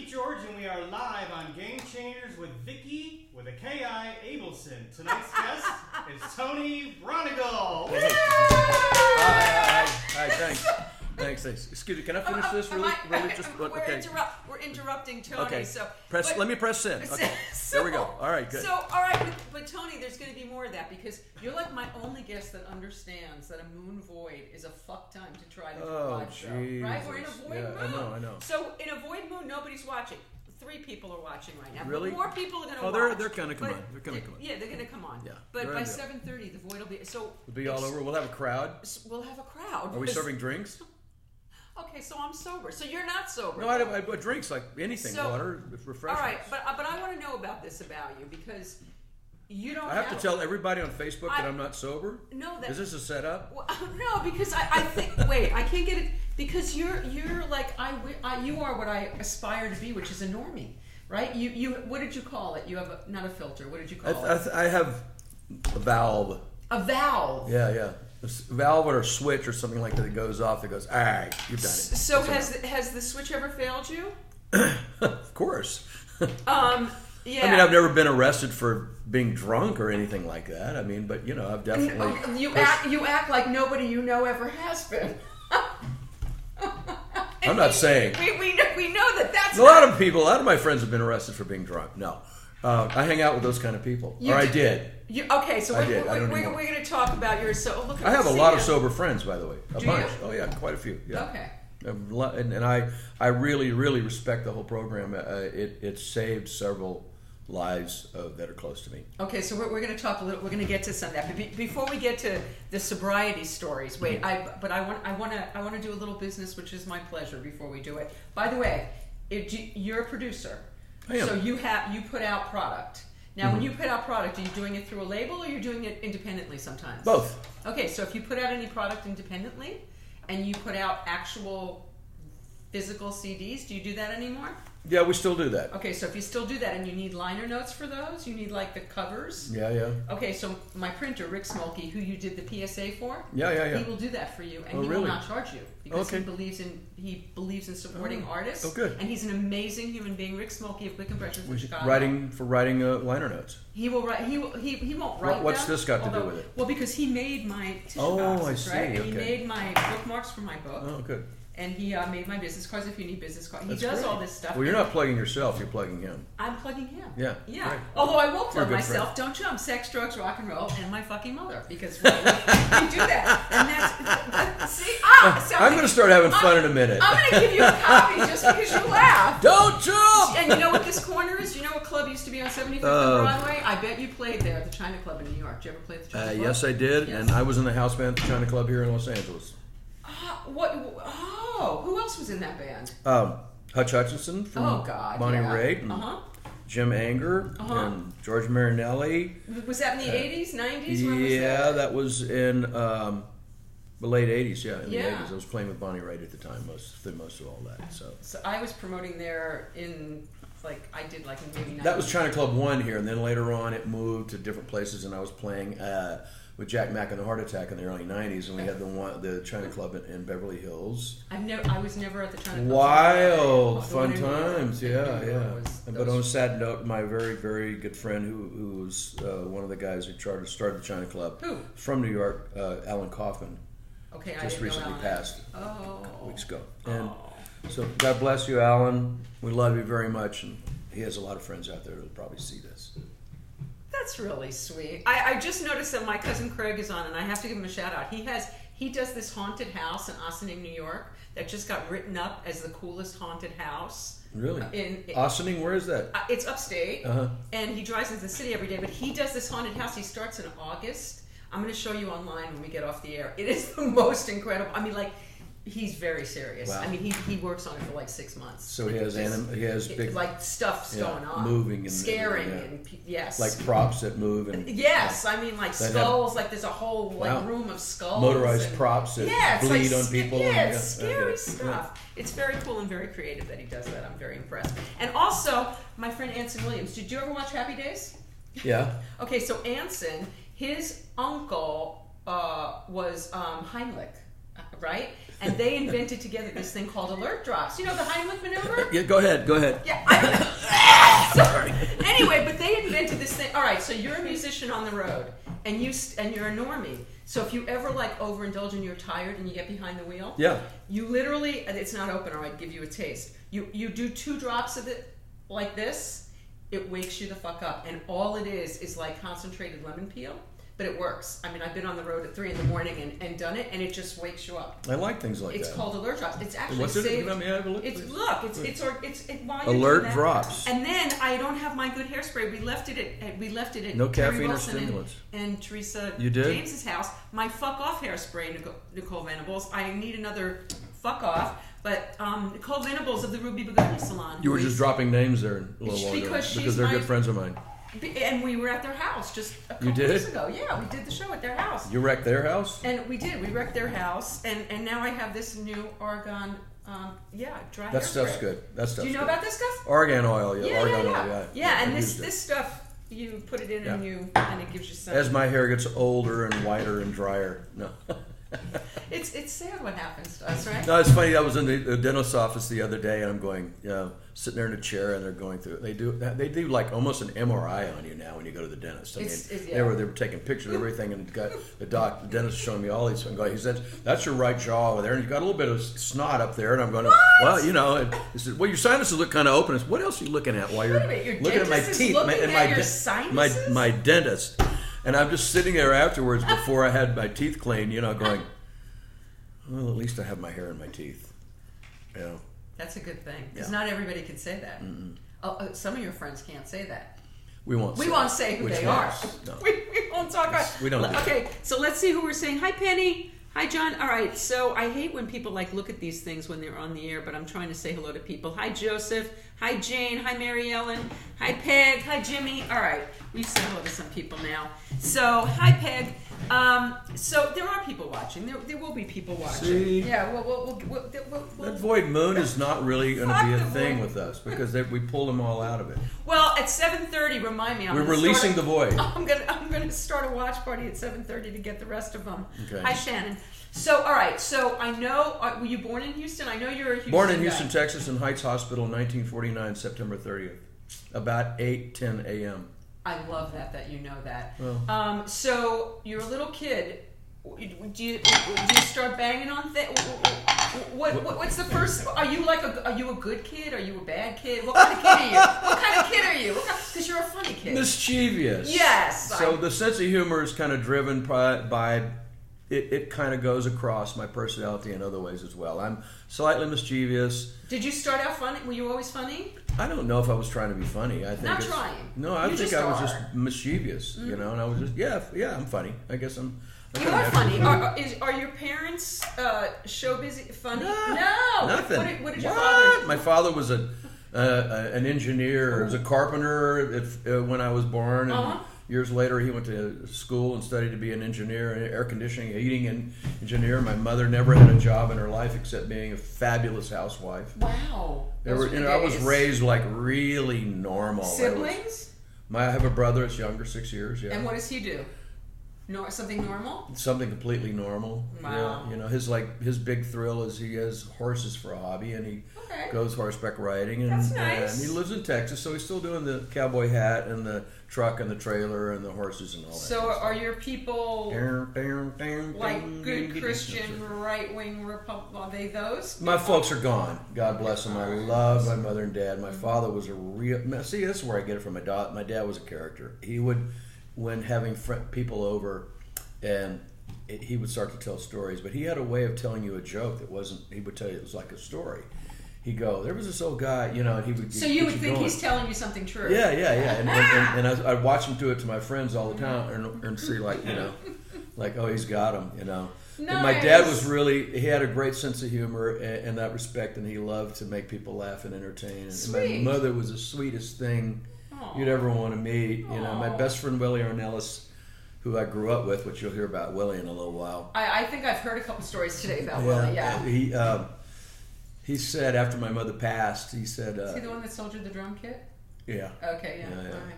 George, and we are live on Game Changers with Vicki, with a K-I, Abelson. Tonight's guest is Tony Braunagel. Hi, thanks. Excuse me, can I finish this really? We're interrupting Tony. Okay. So let me press send. Okay. So, there we go. All right, good. So, all right, but Tony, there's going to be more of that because you're like my only guest that understands that a moon void is a fuck time to try to do a live show. Right? We're in a void moon. I know. So in a void moon, nobody's watching. 3 people are watching right now. Really? But more people are going to watch. Oh, they're going to come on. Yeah, they're going to come on. Yeah. But by 7:30, the void will be It'll be all over. We'll have a crowd. We'll have a crowd. Are we serving drinks? Okay, so I'm sober. So you're not sober. No, I drinks like anything, water, refreshments. All right, but I want to know about this about you because you don't. I have to tell everybody on Facebook that I'm not sober. No, is this a setup? Well, no, because I think. Wait, I can't get it because you're like you are what I aspire to be, which is a normie, right? You what did you call it? You have not a filter. What did you call it? I have a valve. A valve. Yeah. A valve or a switch or something like that goes off. It goes, all right, you've done it. So has the switch ever failed you? Of course. Yeah. I mean, I've never been arrested for being drunk or anything like that. I mean, but I've definitely. You act like nobody you know ever has been. I'm not saying. We know that's a lot of my friends have been arrested for being drunk. No, I hang out with those kind of people, I did. Okay, so we're going to talk about your I have a lot of sober friends, by the way. A bunch. You? Oh yeah, quite a few. Yeah. Okay. And I really, really respect the whole program. It saved several lives that are close to me. Okay, so we're going to talk a little. We're going to get to some of that. But before we get to the sobriety stories, wait. I want to do a little business, which is my pleasure. Before we do it, by the way, you're a producer, I am. So you put out product. Now, when you put out product, are you doing it through a label or you're doing it independently sometimes? Both. Okay, so if you put out any product independently and you put out actual physical CDs, do you do that anymore? Yeah, we still do that. Okay, so if you still do that and you need liner notes for those, you need like the covers. Yeah. Okay, so my printer, Rick Smolke, who you did the PSA for, yeah. he will do that for you, and he really? will not charge you because okay. he believes in supporting artists. Oh, good. And he's an amazing human being, Rick Smolke of Quik Impressions in Chicago. Writing liner notes. He will write. He won't write. What's them, this got to do with it? Well, because he made my tissue I boxes, see. right? And okay. he made my bookmarks for my book. Oh, good. And he made my business cards if you need business cards. He That's does great. all this stuff. Well, you're not plugging yourself, you're plugging him. I'm plugging him. Yeah. Great. Although I will plug myself, don't you? I'm sex, drugs, rock and roll, and my fucking mother. Because we do that. And that's... See? I'm going to start having fun in a minute. I'm going to give you a copy just because you laughed. Don't jump! And you know what this corner is? You know what club used to be on 75th and Broadway? I bet you played there at the China Club in New York. Did you ever play at the China Club? Yes, I did. Yes. And I was in the house band at the China Club here in Los Angeles. Who else was in that band? Hutch Hutchinson from Bonnie Raitt, and Jim Anger, and George Marinelli. Was that in the 80s, 90s? Yeah, that was in the late 80s, in the 80s. I was playing with Bonnie Raitt at the time, most of all that. So I was promoting there in, I did maybe 90s. That was China Club 1 here, and then later on it moved to different places, and I was playing... with Jack Mack and the Heart Attack in the early 90s, and we had the China Club in Beverly Hills. I was never at the China Club. Wild, fun times, yeah. But on a sad note, my very, very good friend who was one of the guys who started the China Club. Who? From New York, Alan Kaufman. Okay, just recently passed a couple weeks ago. And so God bless you, Alan. We love you very much, and he has a lot of friends out there who'll probably see this. That's really sweet. I just noticed that my cousin Craig is on, and I have to give him a shout out. He does this haunted house in Ossining, New York, that just got written up as the coolest haunted house. Really? Ossining, where is that? It's upstate, and he drives into the city every day. But he does this haunted house. He starts in August. I'm going to show you online when we get off the air. It is the most incredible. I mean, he's very serious. Wow. I mean, he works on it for 6 months. So he has big stuff's going on, moving and scaring, and yes, like props that move and I mean skulls. There's a whole room of skulls, motorized props that bleed on people. It's scary stuff. Yeah. It's very cool and very creative that he does that. I'm very impressed. And also, my friend Anson Williams. Did you ever watch Happy Days? Yeah. Okay, so Anson, his uncle was Heimlich. Right? and they invented together this thing called alert drops. You know the Heimlich maneuver? Yeah, go ahead. Yeah. Sorry. Anyway, but they invented this thing. All right, so you're a musician on the road, and you're a normie. So if you ever like overindulge and you're tired and you get behind the wheel, you literally, and it's not open, or I'd give you a taste. You do 2 drops of it like this, it wakes you the fuck up, and all it is like concentrated lemon peel. But it works. I mean, I've been on the road at 3 a.m. and done it, and it just wakes you up. I like things like that. It's called alert drops. It's actually What's saved. it? Let me have a look. It's while you're alert doing that. drops. And then I don't have my good hairspray. We left it at no Terry caffeine or Wilson stimulants. and Teresa You did? James's house. My fuck off hairspray, Nicole Venables. I need another fuck off. But Nicole Venables of the Ruby Begonia Salon. You were just dropping names there a little while ago because they're good friends of mine. And we were at their house just a couple weeks ago. Yeah, we did the show at their house. You wrecked their house? And we did. We wrecked their house. And now I have this new Oregon, dry That hairspray. stuff's good. Do you know about this stuff? Argan oil, Yeah, Argan yeah. oil, Yeah, and this stuff, you put it in and it gives you some. As my hair gets older and whiter and drier. No. It's sad what happens to us, right? No, it's funny. I was in the dentist's office the other day, and I'm going, sitting there in a chair, and they're going through. They do like almost an MRI on you now when you go to the dentist. I mean, they were taking pictures of everything, and the dentist showing me all these. And going, he said, "That's your right jaw over there, and you've got a little bit of snot up there." And I'm going, "Well, you know." And he said, "Well, your sinuses look kind of open." I said, "What else are you looking at while you're looking at my teeth and my dentist?" And I'm just sitting there afterwards before I had my teeth cleaned, going, well, at least I have my hair in my teeth. That's a good thing, because not everybody can say that. Some of your friends can't say that. We won't say who they are. No. We won't talk about We don't. Okay, so let's see who we're saying. Hi, Penny. Hi, John. All right, so I hate when people look at these things when they're on the air, but I'm trying to say hello to people. Hi, Joseph. Hi, Jane. Hi, Mary Ellen. Hi, Peg. Hi, Jimmy. All right, we've said hello to some people now. So, hi, Peg. So there are people watching. There will be people watching. See? Yeah. We'll that void moon is not really going to be a thing with us because we pulled them all out of it. Well, at 7:30, remind me. We're releasing the void. I'm gonna start a watch party at 7:30 to get the rest of them. Okay. Hi, Shannon. So, all right. So I know. Were you born in Houston? I know you're a Houston Born in guy. Houston, Texas, in Heights Hospital, 1949, September 30th, about 8:10 a.m. I love that you know that. Well. So you're a little kid. Do you start banging on things? What's the first? Are you a good kid? Are you a bad kid? What kind of kid are you? What kind of kid are you? Because you're a funny kid. Mischievous. Yes. So the sense of humor is kind of driven by it kind of goes across my personality in other ways as well. I'm slightly mischievous. Did you start out funny? Were you always funny? I don't know if I was trying to be funny. I think Not trying. No, I think I was just mischievous, and I was just I'm funny. I guess I'm. You are funny. Are your parents show busy funny? No. Nothing. What did your father do? My father was an engineer. He was a carpenter when I was born. And years later, he went to school and studied to be an engineer, an air conditioning, heating engineer. My mother never had a job in her life except being a fabulous housewife. Wow. I was raised like really normal. Siblings? I have a brother that's younger, 6 years. Yeah. And what does he do? Something normal? Something completely normal. Wow. Yeah, his big thrill is he has horses for a hobby, and he goes horseback riding. And, That's nice. And he lives in Texas, so he's still doing the cowboy hat and the truck and the trailer and the horses and all that. So are your people like good Christian right-wing Republican? Are they those? My folks are gone. God bless them. I love my mother and dad. My father was a real... See, this is where I get it from my dad. My dad was a character. He would... When having people over, and he would start to tell stories, but he had a way of telling you a joke that wasn't. He would tell you it was like a story. He'd go, "There was this old guy, and he would." So you would think he's telling you something true. Yeah, and I'd watch him do it to my friends all the time, and see oh, he's got him, Nice. And my dad was he had a great sense of humor in that respect, and he loved to make people laugh and entertain. And my mother was the sweetest thing you'd ever want to meet. My best friend Willie Ornelas, who I grew up with, which you'll hear about Willie in a little while. I think I've heard a couple stories today about Willie. Yeah. He said after my mother passed, he said, is he the one that sold you the drum kit? Yeah. Okay. Yeah. All right.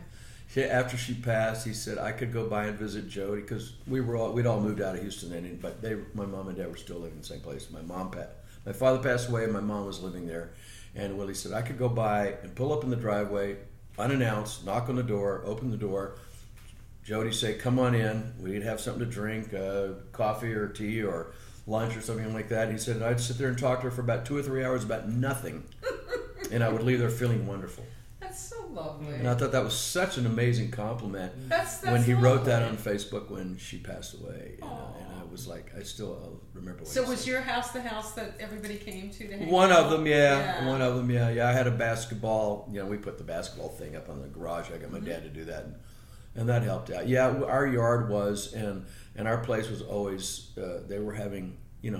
after she passed, he said I could go by and visit Jody because we'd all moved out of Houston then, but my mom and dad were still living in the same place. My father passed away, and my mom was living there, and Willie said I could go by and pull up in the driveway, unannounced, knock on the door, open the door. Jody say, "Come on in. We'd have something to drink, coffee or tea or lunch or something like that." And he said I'd sit there and talk to her for about 2 or 3 hours about nothing, and I would leave there feeling wonderful. That's so lovely. And I thought that was such an amazing compliment that's when he lovely. wrote that on Facebook when she passed away. And I was like, I'll remember what So he was said. your house the house that everybody came to hang One out? of them, yeah. One of them, yeah. I had a basketball. We put the basketball thing up on the garage. I got my dad to do that, and that helped out. Yeah, our yard was, and our place was always. They were having,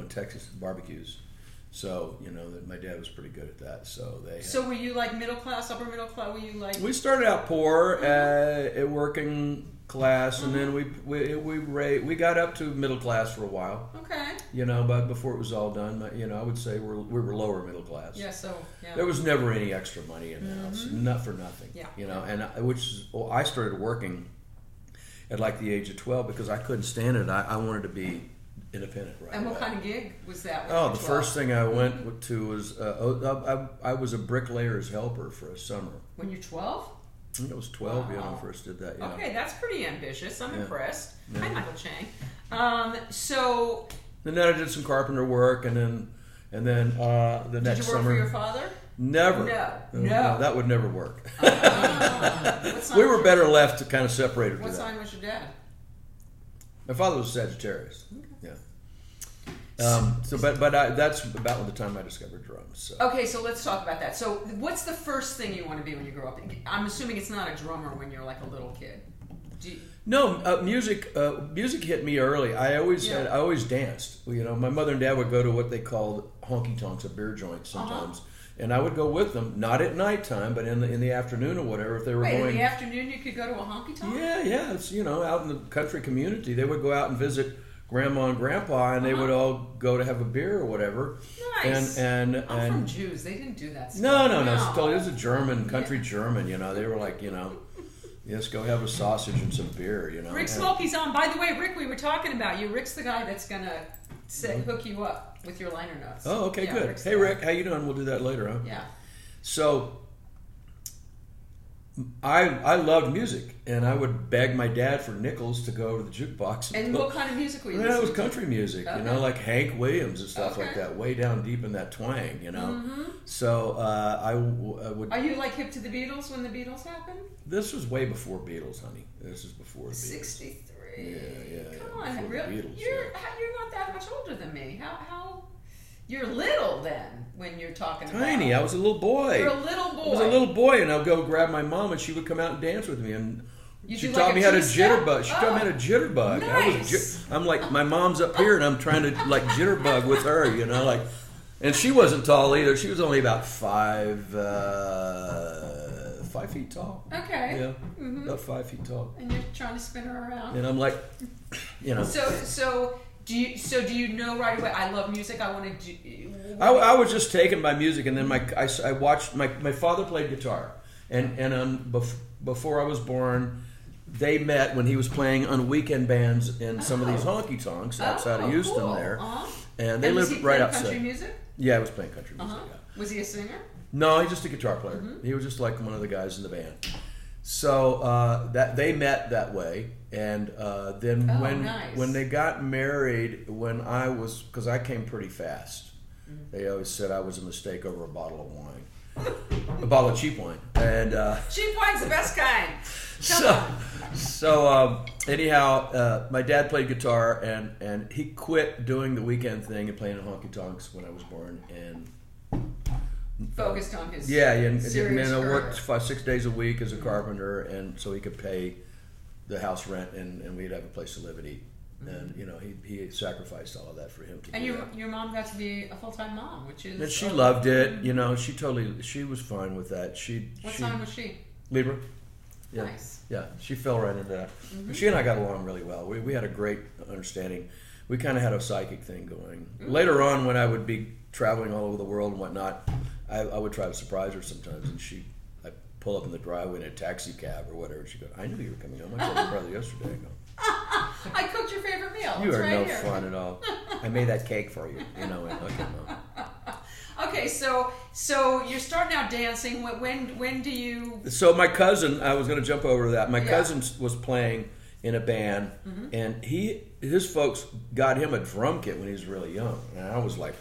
Texas barbecues. So, my dad was pretty good at that. So So were you like middle class, upper middle class? Were you like? We started out poor, working class, and then we got up to middle class for a while. Okay. But before it was all done, I would say we were lower middle class. Yeah. So There was never any extra money in the house, not for nothing. Yeah. I started working at like the age of 12 because I couldn't stand it. I wanted to be independent, right? And what kind of gig was that? The first thing I went to was I was a bricklayer's helper for a summer. When you're 12? I think I was 12 when I first did that. Yeah. Okay, that's pretty ambitious. I'm impressed. Yeah. Hi, Michael Chang. So. And then I did some carpenter work, and then the next summer. Did you work for your father? Never. No. That would never work. What sign We were was better left to kind of separated. What to that. sign was your dad? My father was Sagittarius. Yeah. That's about the time I discovered drums. So. Okay, so let's talk about that. So, what's the first thing you want to be when you grow up? I'm assuming it's not a drummer when you're like a little kid. No, music hit me early. I always danced. My mother and dad would go to what they called honky tonks, a beer joint sometimes. And I would go with them, not at nighttime, but in the afternoon or whatever. If they were going in the afternoon, you could go to a honky tonk. Yeah. It's out in the country community. They would go out and visit Grandma and Grandpa, and they would all go to have a beer or whatever. Nice. And I'm from Jews. They didn't do that stuff. No. It was a German, country German. They were like, let's go have a sausage and some beer. Rick Smolke's on. By the way, Rick, we were talking about you. Rick's the guy that's gonna hook you up with your liner notes. Oh, okay, good. Rick's Hey, Rick, how you doing? We'll do that later, huh? Yeah. So, I loved music, and I would beg my dad for nickels to go to the jukebox. And what kind of music were you listening to? It was to? country music, Okay. like Hank Williams and stuff like that, way down deep in that twang, Mm-hmm. So I would... Are you like hip to the Beatles when the Beatles happened? This was way before Beatles, honey. This is before the Beatles. 63. Yeah. Come on, really? Beatles, you're not that much older than me. How? You're little then when you're talking about. Tiny. I was a little boy. You're a little boy. I was a little boy, and I'd go grab my mom, and she would come out and dance with me, and she taught like me how to two-step? jitterbug. She taught me how to jitterbug. Nice. I'm like, my mom's up here, and I'm trying to like jitterbug with her, and she wasn't tall either. She was only about 5 feet tall. Okay. Yeah, about 5 feet tall. And you're trying to spin her around. And I'm like, So do you know right away? I love music. I want to do. I was just taken by music, and then I watched my father played guitar, and before I was born, they met when he was playing on weekend bands in some of these honky tonks outside of Houston there, and they lived right outside. Country music? Yeah, I was playing country music. Yeah. Was he a singer? No, he's just a guitar player. He was just like one of the guys in the band. So that they met that way, and then when they got married, because I came pretty fast. They always said I was a mistake over a bottle of wine, a bottle of cheap wine, and cheap wine's the best kind. Anyhow, my dad played guitar, and he quit doing the weekend thing and playing in honky tonks when I was born, and focused on his and I worked 5-6 days a week as a carpenter, and so he could pay the house rent, and we'd have a place to live and eat. And he sacrificed all of that for him to and do your that. your mom got to be a full-time mom, which is And she loved it. She was fine with that. What sign was she? Libra. Yeah. Nice. Yeah, she fell right into that. She and I got along really well. We had a great understanding. We kind of had a psychic thing going. Later on, when I would be traveling all over the world and whatnot, I would try to surprise her sometimes, and I pull up in the driveway in a taxi cab or whatever. She goes, I knew you were coming home. I saw your brother yesterday. I go, I cooked your favorite meal. you are right no here. fun at all. I made that cake for you. You know, okay, no. Okay, so you're starting out dancing. When do you? So my cousin, I was going to jump over to that. My cousin was playing in a band, and his folks got him a drum kit when he was really young, and I was like,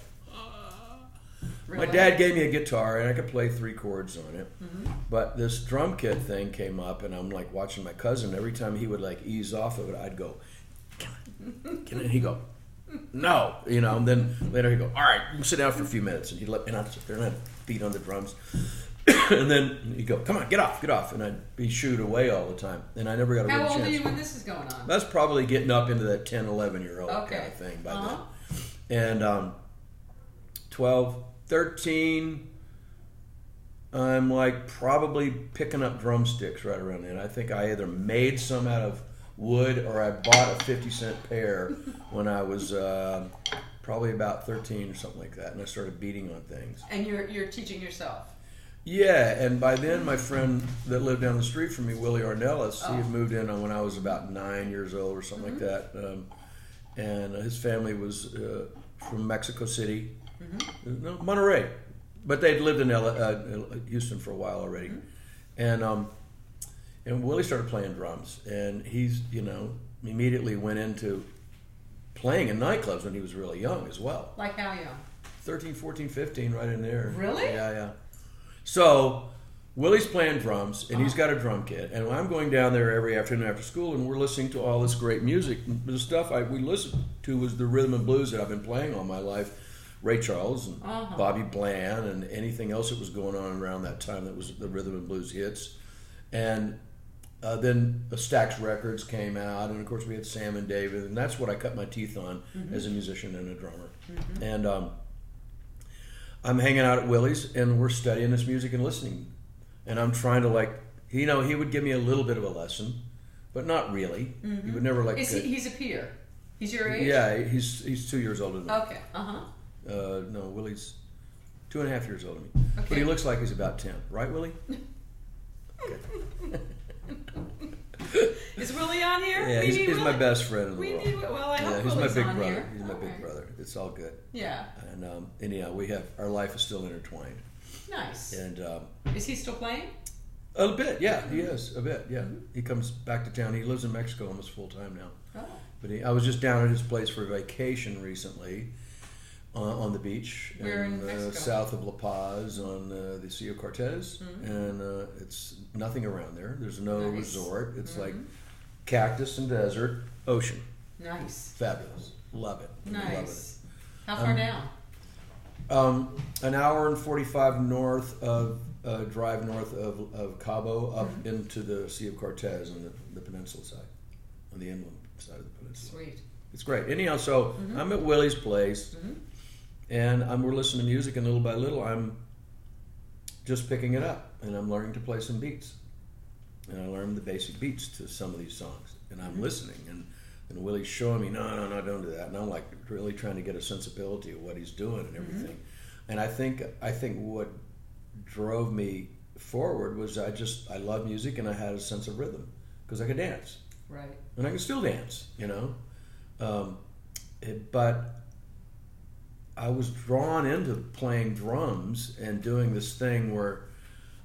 Really? My dad gave me a guitar, and I could play 3 chords on it, but this drum kit thing came up, and I'm like watching my cousin. Every time he would like ease off of it, I'd go, can I? He'd go, no, you know. And then later he'd go, all right, you can sit down for a few minutes, and and I'd sit there and I'd beat on the drums, and then he'd go, come on, get off, and I'd be shooed away all the time, and I never got a real chance. How old are you when this is going on? That's probably getting up into that 10, 11-year-old kind of thing by then, and 12, 13. I'm like probably picking up drumsticks right around then. I think I either made some out of wood or I bought a 50-cent pair when I was probably about 13 or something like that, and I started beating on things. And you're teaching yourself. Yeah, and by then my friend that lived down the street from me, Willie Arnellis, he had moved in when I was about 9 years old or something like that, and his family was from Mexico City, no, Monterey, but they'd lived in Houston for a while already, and Willie started playing drums, and he's immediately went into playing in nightclubs when he was really young as well. Like how young? 13, 14, 15, right in there. Really? Yeah. So Willie's playing drums, and he's got a drum kit, and I'm going down there every afternoon after school, and we're listening to all this great music. The stuff we listened to was the rhythm and blues that I've been playing all my life. Ray Charles and Bobby Bland and anything else that was going on around that time that was the rhythm and blues hits. And then Stax Records came out, and of course we had Sam and David, and that's what I cut my teeth on as a musician and a drummer. And I'm hanging out at Willie's, and we're studying this music and listening. And I'm trying to he would give me a little bit of a lesson, but not really. He would never He's a peer. He's your age? Yeah, he's 2 years older than me. Okay, No, Willie's 2.5 years older than me. Okay. But he looks like he's about 10. Right, Willie? Okay. Is Willie on here? Yeah, he's my best friend in the world. Well, I hope he's my big brother. Here. He's my big brother. It's all good. Yeah. And anyhow, our life is still intertwined. Nice. And is he still playing? A bit, yeah. He is a bit, yeah. He comes back to town. He lives in Mexico almost full time now. Oh. But I was just down at his place for a vacation recently. On the beach, south of La Paz, on the Sea of Cortez, and it's nothing around there. There's no resort. It's like cactus and desert, ocean. Nice. Fabulous. Love it. Nice. Love it. How far down? An hour and 45 drive north of Cabo up into the Sea of Cortez on the peninsula side, on the inland side of the peninsula. Sweet. It's great. Anyhow, so I'm at Willie's place. And we're listening to music, and little by little, I'm just picking it up, and I'm learning to play some beats. And I learned the basic beats to some of these songs, and I'm listening, and Willie's showing me, no, don't do that. And I'm like really trying to get a sensibility of what he's doing and everything. And I think what drove me forward was I love music, and I had a sense of rhythm because I could dance. Right. And I can still dance, but I was drawn into playing drums and doing this thing where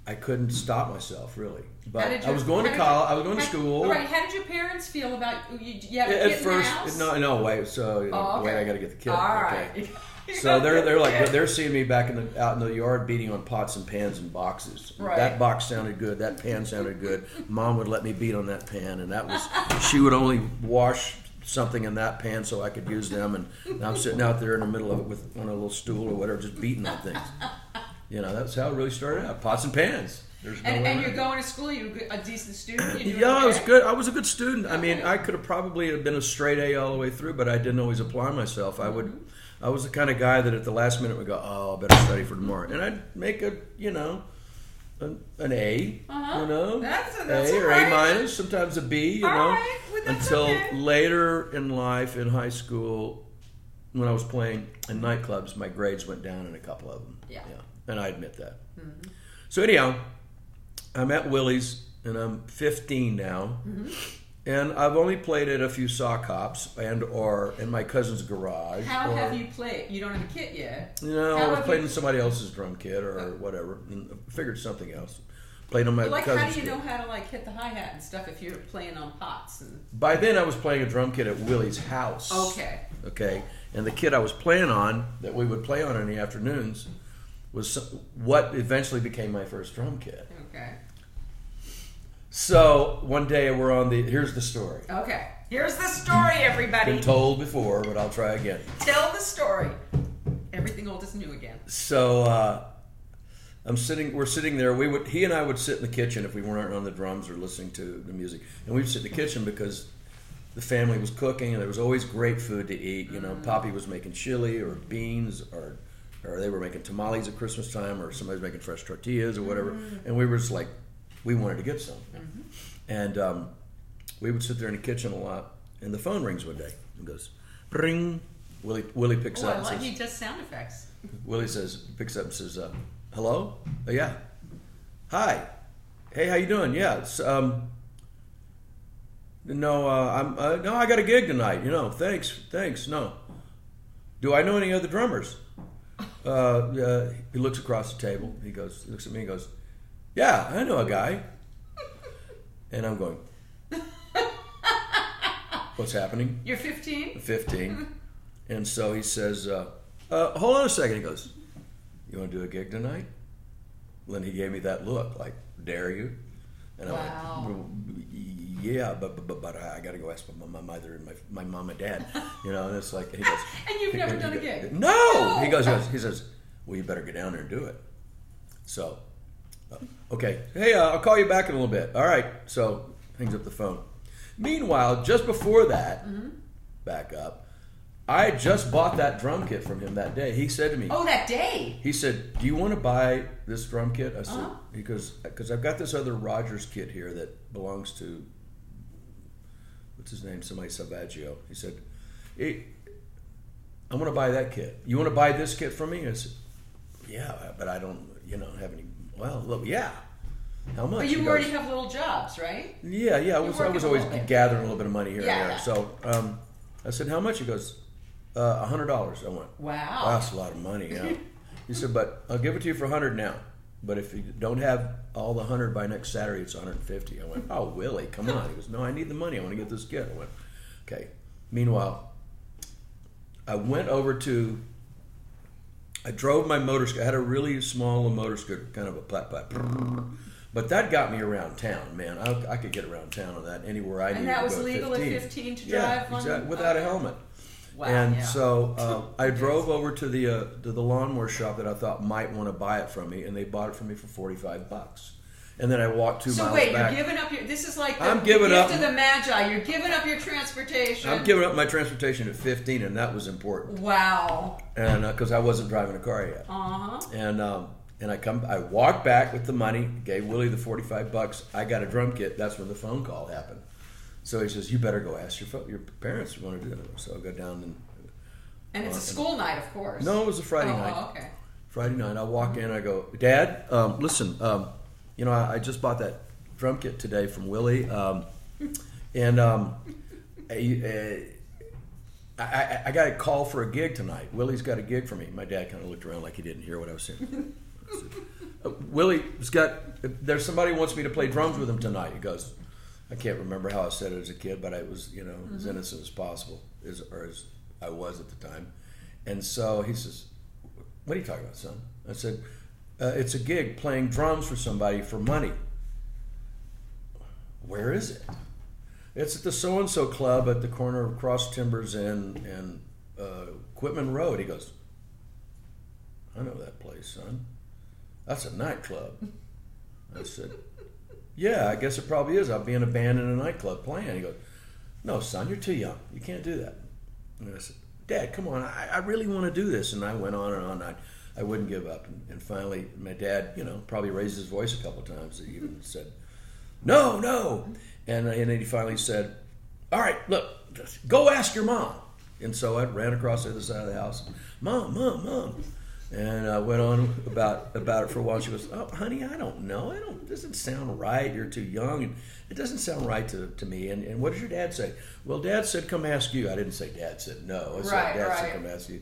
I couldn't stop myself, really. But I was going to college. I was going to school. All right. How did your parents feel about you? At first, no, wait. So wait, I got to get the kid. All right. Okay. So they're seeing me back out in the yard beating on pots and pans and boxes. Right. That box sounded good. That pan sounded good. Mom would let me beat on that pan, and she would only wash something in that pan so I could use them, and I'm sitting out there in the middle of it on a little stool or whatever, just beating on things. That's how it really started out. Pots and pans. And you're going to school. You're a decent student. I was good. I was a good student. I mean, I could have probably been a straight A all the way through, but I didn't always apply myself. I was the kind of guy that at the last minute would go, "Oh, I better study for tomorrow," and I'd make an A, that's A or right. A minus, sometimes a B, Right. Well, until okay. later in life, in high school, when I was playing in nightclubs, my grades went down in a couple of them. Yeah. And I admit that. So anyhow, I'm at Willie's, and I'm 15 now. And I've only played at a few sock hops or in my cousin's garage. How have you played? You don't have a kit yet. No, I was playing in somebody else's drum kit or whatever. And figured something else. Played on my cousin's how do you kit. know how to hit the hi-hat and stuff if you're playing on pots? By then I was playing a drum kit at Willie's house. Okay. And the kit I was playing on, that we would play on in the afternoons, was what eventually became my first drum kit. Okay. So one day we're on here's the story. Okay. Here's the story, everybody. Been told before, but I'll try again. Tell the story. Everything old is new again. So we're sitting there. He and I would sit in the kitchen if we weren't on the drums or listening to the music. And we'd sit in the kitchen because the family was cooking and there was always great food to eat. You know, Poppy was making chili or beans or they were making tamales at Christmas time or somebody was making fresh tortillas or whatever. And we were just like, we wanted to get some. And we would sit there in the kitchen a lot. And the phone rings one day. It goes, ring. Willie picks up and says... he does sound effects. Willie picks up and says, hello? Oh, yeah. Hi. Hey, how you doing? Yeah. It's, no, I got a gig tonight. Thanks. No. Do I know any other drummers? He looks across the table. He looks at me and goes, yeah, I know a guy. And I'm going, what's happening? You're 15? 15. And so he says, hold on a second. He goes, you want to do a gig tonight? Well, then he gave me that look, like, dare you? And I went, yeah, but I got to go ask my mother and my mom and dad. And it's like, he goes, and you've never done a gig? No! He says, well, you better get down there and do it. So, okay. Hey, I'll call you back in a little bit. All right. So, hangs up the phone. Meanwhile, just before that, back up, I had just bought that drum kit from him that day. He said to me... Oh, that day? He said, do you want to buy this drum kit? I said, because I've got this other Rogers kit here that belongs to... What's his name? Somebody Salvaggio. He said, hey, I'm going to buy that kit. You want to buy this kit from me? I said, yeah, but I don't, have any... Well, look, yeah. How much? But you already have little jobs, right? Yeah. I was always gathering a little bit of money here and there. Yeah. So I said, how much? He goes, $100. I went, wow. That's a lot of money. Yeah. He said, but I'll give it to you for $100 now. But if you don't have all the $100 by next Saturday, it's $150. I went, oh, Willie, come on. He goes, no, I need the money. I want to get this kit. I went, okay. Meanwhile, I went over to... I drove my motor scooter. I had a really small motor scooter, kind of a putt-putt. But that got me around town, man. I could get around town on that anywhere I needed to go. And that was legal at 15 to drive? Yeah, exactly, without a helmet. Wow, and so I drove over to the lawnmower shop that I thought might want to buy it from me, and they bought it for me for $45. And then I walked 2 miles back. So wait, you're giving up this is like the gift of the Magi. You're giving up your transportation. I'm giving up my transportation at 15, and that was important. Wow. And because I wasn't driving a car yet. And I walked back with the money, gave Willie the $45. I got a drum kit. That's when the phone call happened. So he says, you better go ask your parents if you want to do it. So I go down and it's a school night, of course. No, it was a Friday night. Oh, okay. Friday night. I walk in, I go, Dad, listen, I just bought that drum kit today from Willie, and I got a call for a gig tonight. Willie's got a gig for me. My dad kind of looked around like he didn't hear what I was saying. There's somebody who wants me to play drums with him tonight. He goes, I can't remember how I said it as a kid, but I was, as innocent as possible, as I was at the time. And so he says, what are you talking about, son? I said, it's a gig playing drums for somebody for money. Where is it? It's at the so-and-so club at the corner of Cross Timbers and Quitman Road. He goes, I know that place, son. That's a nightclub. I said, yeah, I guess it probably is. I'll be in a band in a nightclub playing. He goes, no, son, you're too young. You can't do that. And I said, Dad, come on. I really want to do this. And I went on and on. I wouldn't give up. And finally, my dad, probably raised his voice a couple of times. He even said, no. And then he finally said, all right, look, go ask your mom. And so I ran across the other side of the house. Mom. And I went on about it for a while. She goes, "Oh, honey, I don't know. It doesn't sound right. You're too young, and it doesn't sound right to me. And what does your dad say?" "Well, Dad said come ask you." I didn't say Dad said no. I said Dad said come ask you.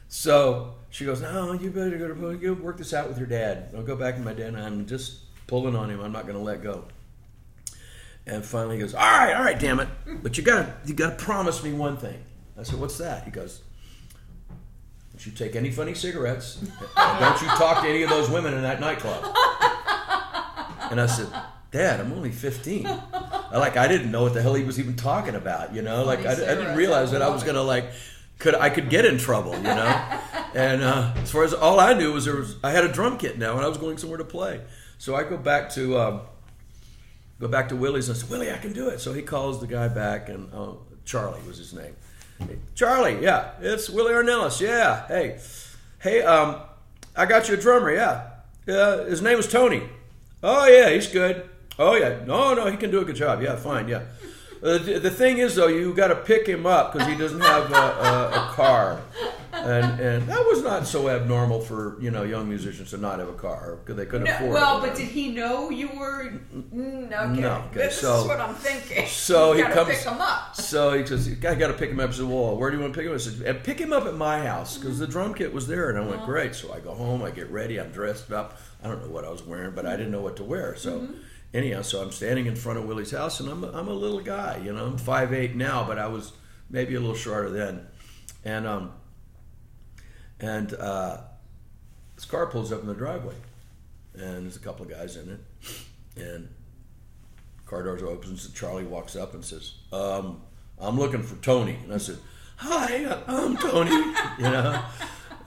So she goes, "No, you better go work this out with your dad. I'll go back to my dad. I'm just pulling on him. I'm not going to let go." And finally he goes, all right, damn it. But you gotta promise me one thing. I said, "What's that?" He goes, "Don't you take any funny cigarettes. And don't you talk to any of those women in that nightclub." And I said, "Dad, I'm only 15. I didn't know what the hell he was even talking about, you know? Like I didn't realize that I was gonna I could get in trouble, you know? And as far as all I knew was I had a drum kit now and I was going somewhere to play. So I go back to Willie's and I said, "Willie, I can do it." So he calls the guy back, and Charlie was his name. "Hey, Charlie, yeah, it's Willie Ornelas, yeah. Hey, I got you a drummer, yeah. His name is Tony." "Oh yeah, he's good." "Oh yeah, no, he can do a good job. Yeah, fine, yeah. The thing is though, you got to pick him up because he doesn't have a car." And that was not so abnormal for young musicians to not have a car because they couldn't afford it. Well, but did he know you were? Okay. No. Okay. This is what I'm thinking. So he comes. Pick him up. So he says, "I got to pick him up." I said, "Well, where do you want to pick him up?" I said, "Pick him up at my house because the drum kit was there." And I went, "Great." So I go home, I get ready, I'm dressed up. I don't know what I was wearing, but I didn't know what to wear. So anyhow, so I'm standing in front of Willie's house, and I'm a little guy, I'm 5'8" now, but I was maybe a little shorter then, and this car pulls up in the driveway, and there's a couple of guys in it, and car doors opens, and Charlie walks up and says, "I'm looking for Tony." And I said, "Hi, I'm Tony,"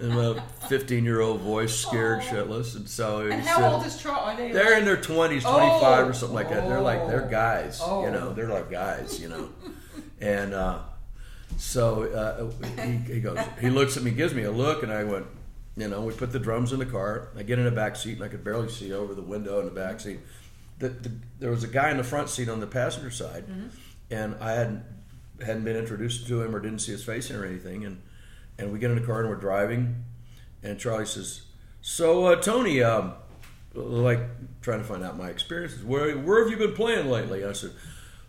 in a 15-year-old voice, scared shitless. And so he how old is Charlie? They're in their 20s, 25 or something like that. They're guys, they're like guys, And so he goes, he looks at me, gives me a look, and I went, we put the drums in the car. I get in the back seat, and I could barely see over the window in the back seat. There was a guy in the front seat on the passenger side, and I hadn't been introduced to him or didn't see his face or anything. And we get in the car and we're driving, and Charlie says, "So Tony, trying to find out my experiences. Where have you been playing lately?" I said,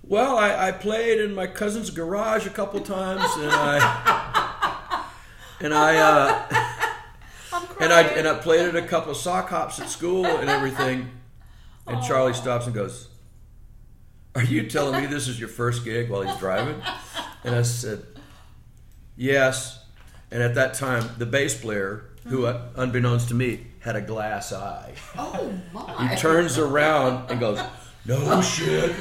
"Well, I played in my cousin's garage a couple times, and I played at a couple of sock hops at school and everything." And Charlie stops and goes, "Are you telling me this is your first gig?" while he's driving. And I said, "Yes." And at that time, the bass player, who unbeknownst to me, had a glass eye. Oh my! He turns around and goes, "No shit."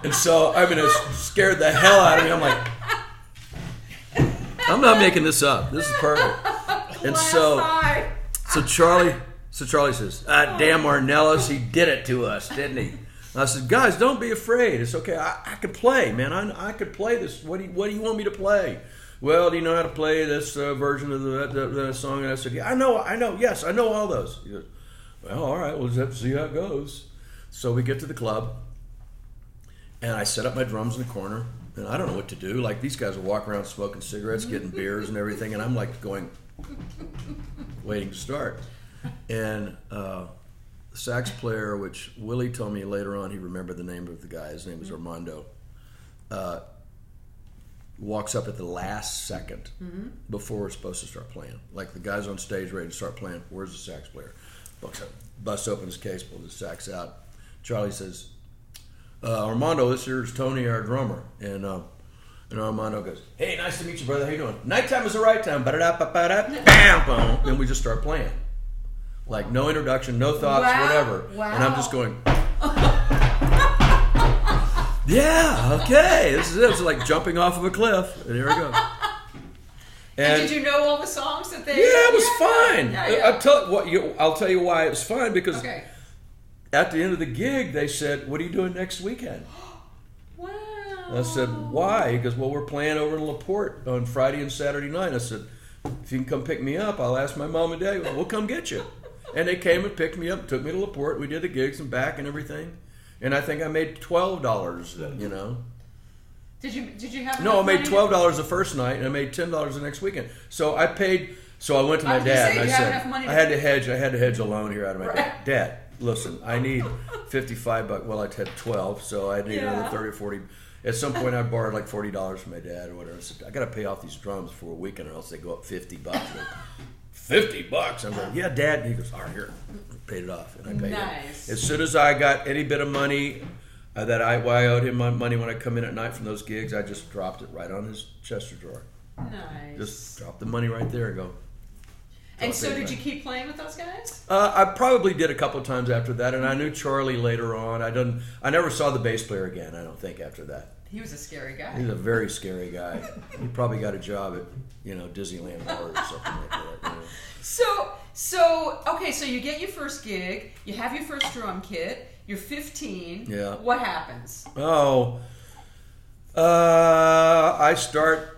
And so, it scared the hell out of me. I'm like, I'm not making this up. This is perfect. And so Charlie says, "Damn Ornelas, he did it to us, didn't he?" And I said, "Guys, don't be afraid. It's okay. I could play, man. I could play this. What do you want me to play?" "Well, do you know how to play this version of the song?" And I said, "Yeah, I know. Yes, I know all those." He goes, "Well, all right. We'll just have to see how it goes." So we get to the club, and I set up my drums in the corner, and I don't know what to do. Like, these guys will walk around smoking cigarettes, getting beers and everything, and I'm like going, waiting to start. And the sax player, which Willie told me later on, he remembered the name of the guy. His name was Armando. Walks up at the last second before we're supposed to start playing. Like, the guy's on stage ready to start playing. Where's the sax player? Busts open his case, pulls his sax out. Charlie says, "Armando, this here's Tony, our drummer." And Armando goes, "Hey, nice to meet you, brother. How you doing? Nighttime is the right time. Bam, and we just start playing. Like, no introduction, no thoughts, whatever. Wow. And I'm just going, yeah, okay, this is it. It's like jumping off of a cliff, and here we go. And did you know all the songs that they? Yeah, it was fine. Yeah. I'll tell you why it was fine, because at the end of the gig, they said, "What are you doing next weekend?" Wow. I said, "Why?" He goes, "Well, we're playing over in LaPorte on Friday and Saturday night." I said, "If you can come pick me up, I'll ask my mom and dad. We'll come get you." And they came and picked me up, took me to LaPorte. We did the gigs and back and everything. And I think I made $12, Did you have? No, I made $12 the first night, and I made $10 the next weekend. So I paid. So I went to my dad and I said, I had to hedge a loan here out of my dad. Listen, I need $55. Well, I had 12, so I need another 30 or 40. At some point, I borrowed like $40 from my dad or whatever. I said, I got to pay off these drums for a weekend, or else they go up $50. $50? I'm like, yeah, Dad. And he goes, all right, here. Paid it off, and I paid it. As soon as I got any bit of money that I owed him my money when I come in at night from those gigs, I just dropped it right on his Chester drawer. Nice. Just drop the money right there and go. And so did you keep playing with those guys? I probably did a couple of times after that, and I knew Charlie later on. I never saw the bass player again, I don't think, after that. He was a scary guy. He's a very scary guy. He probably got a job at, Disneyland World or something like that. So okay, so you get your first gig, you have your first drum kit, you're 15. Yeah. What happens? Oh, I start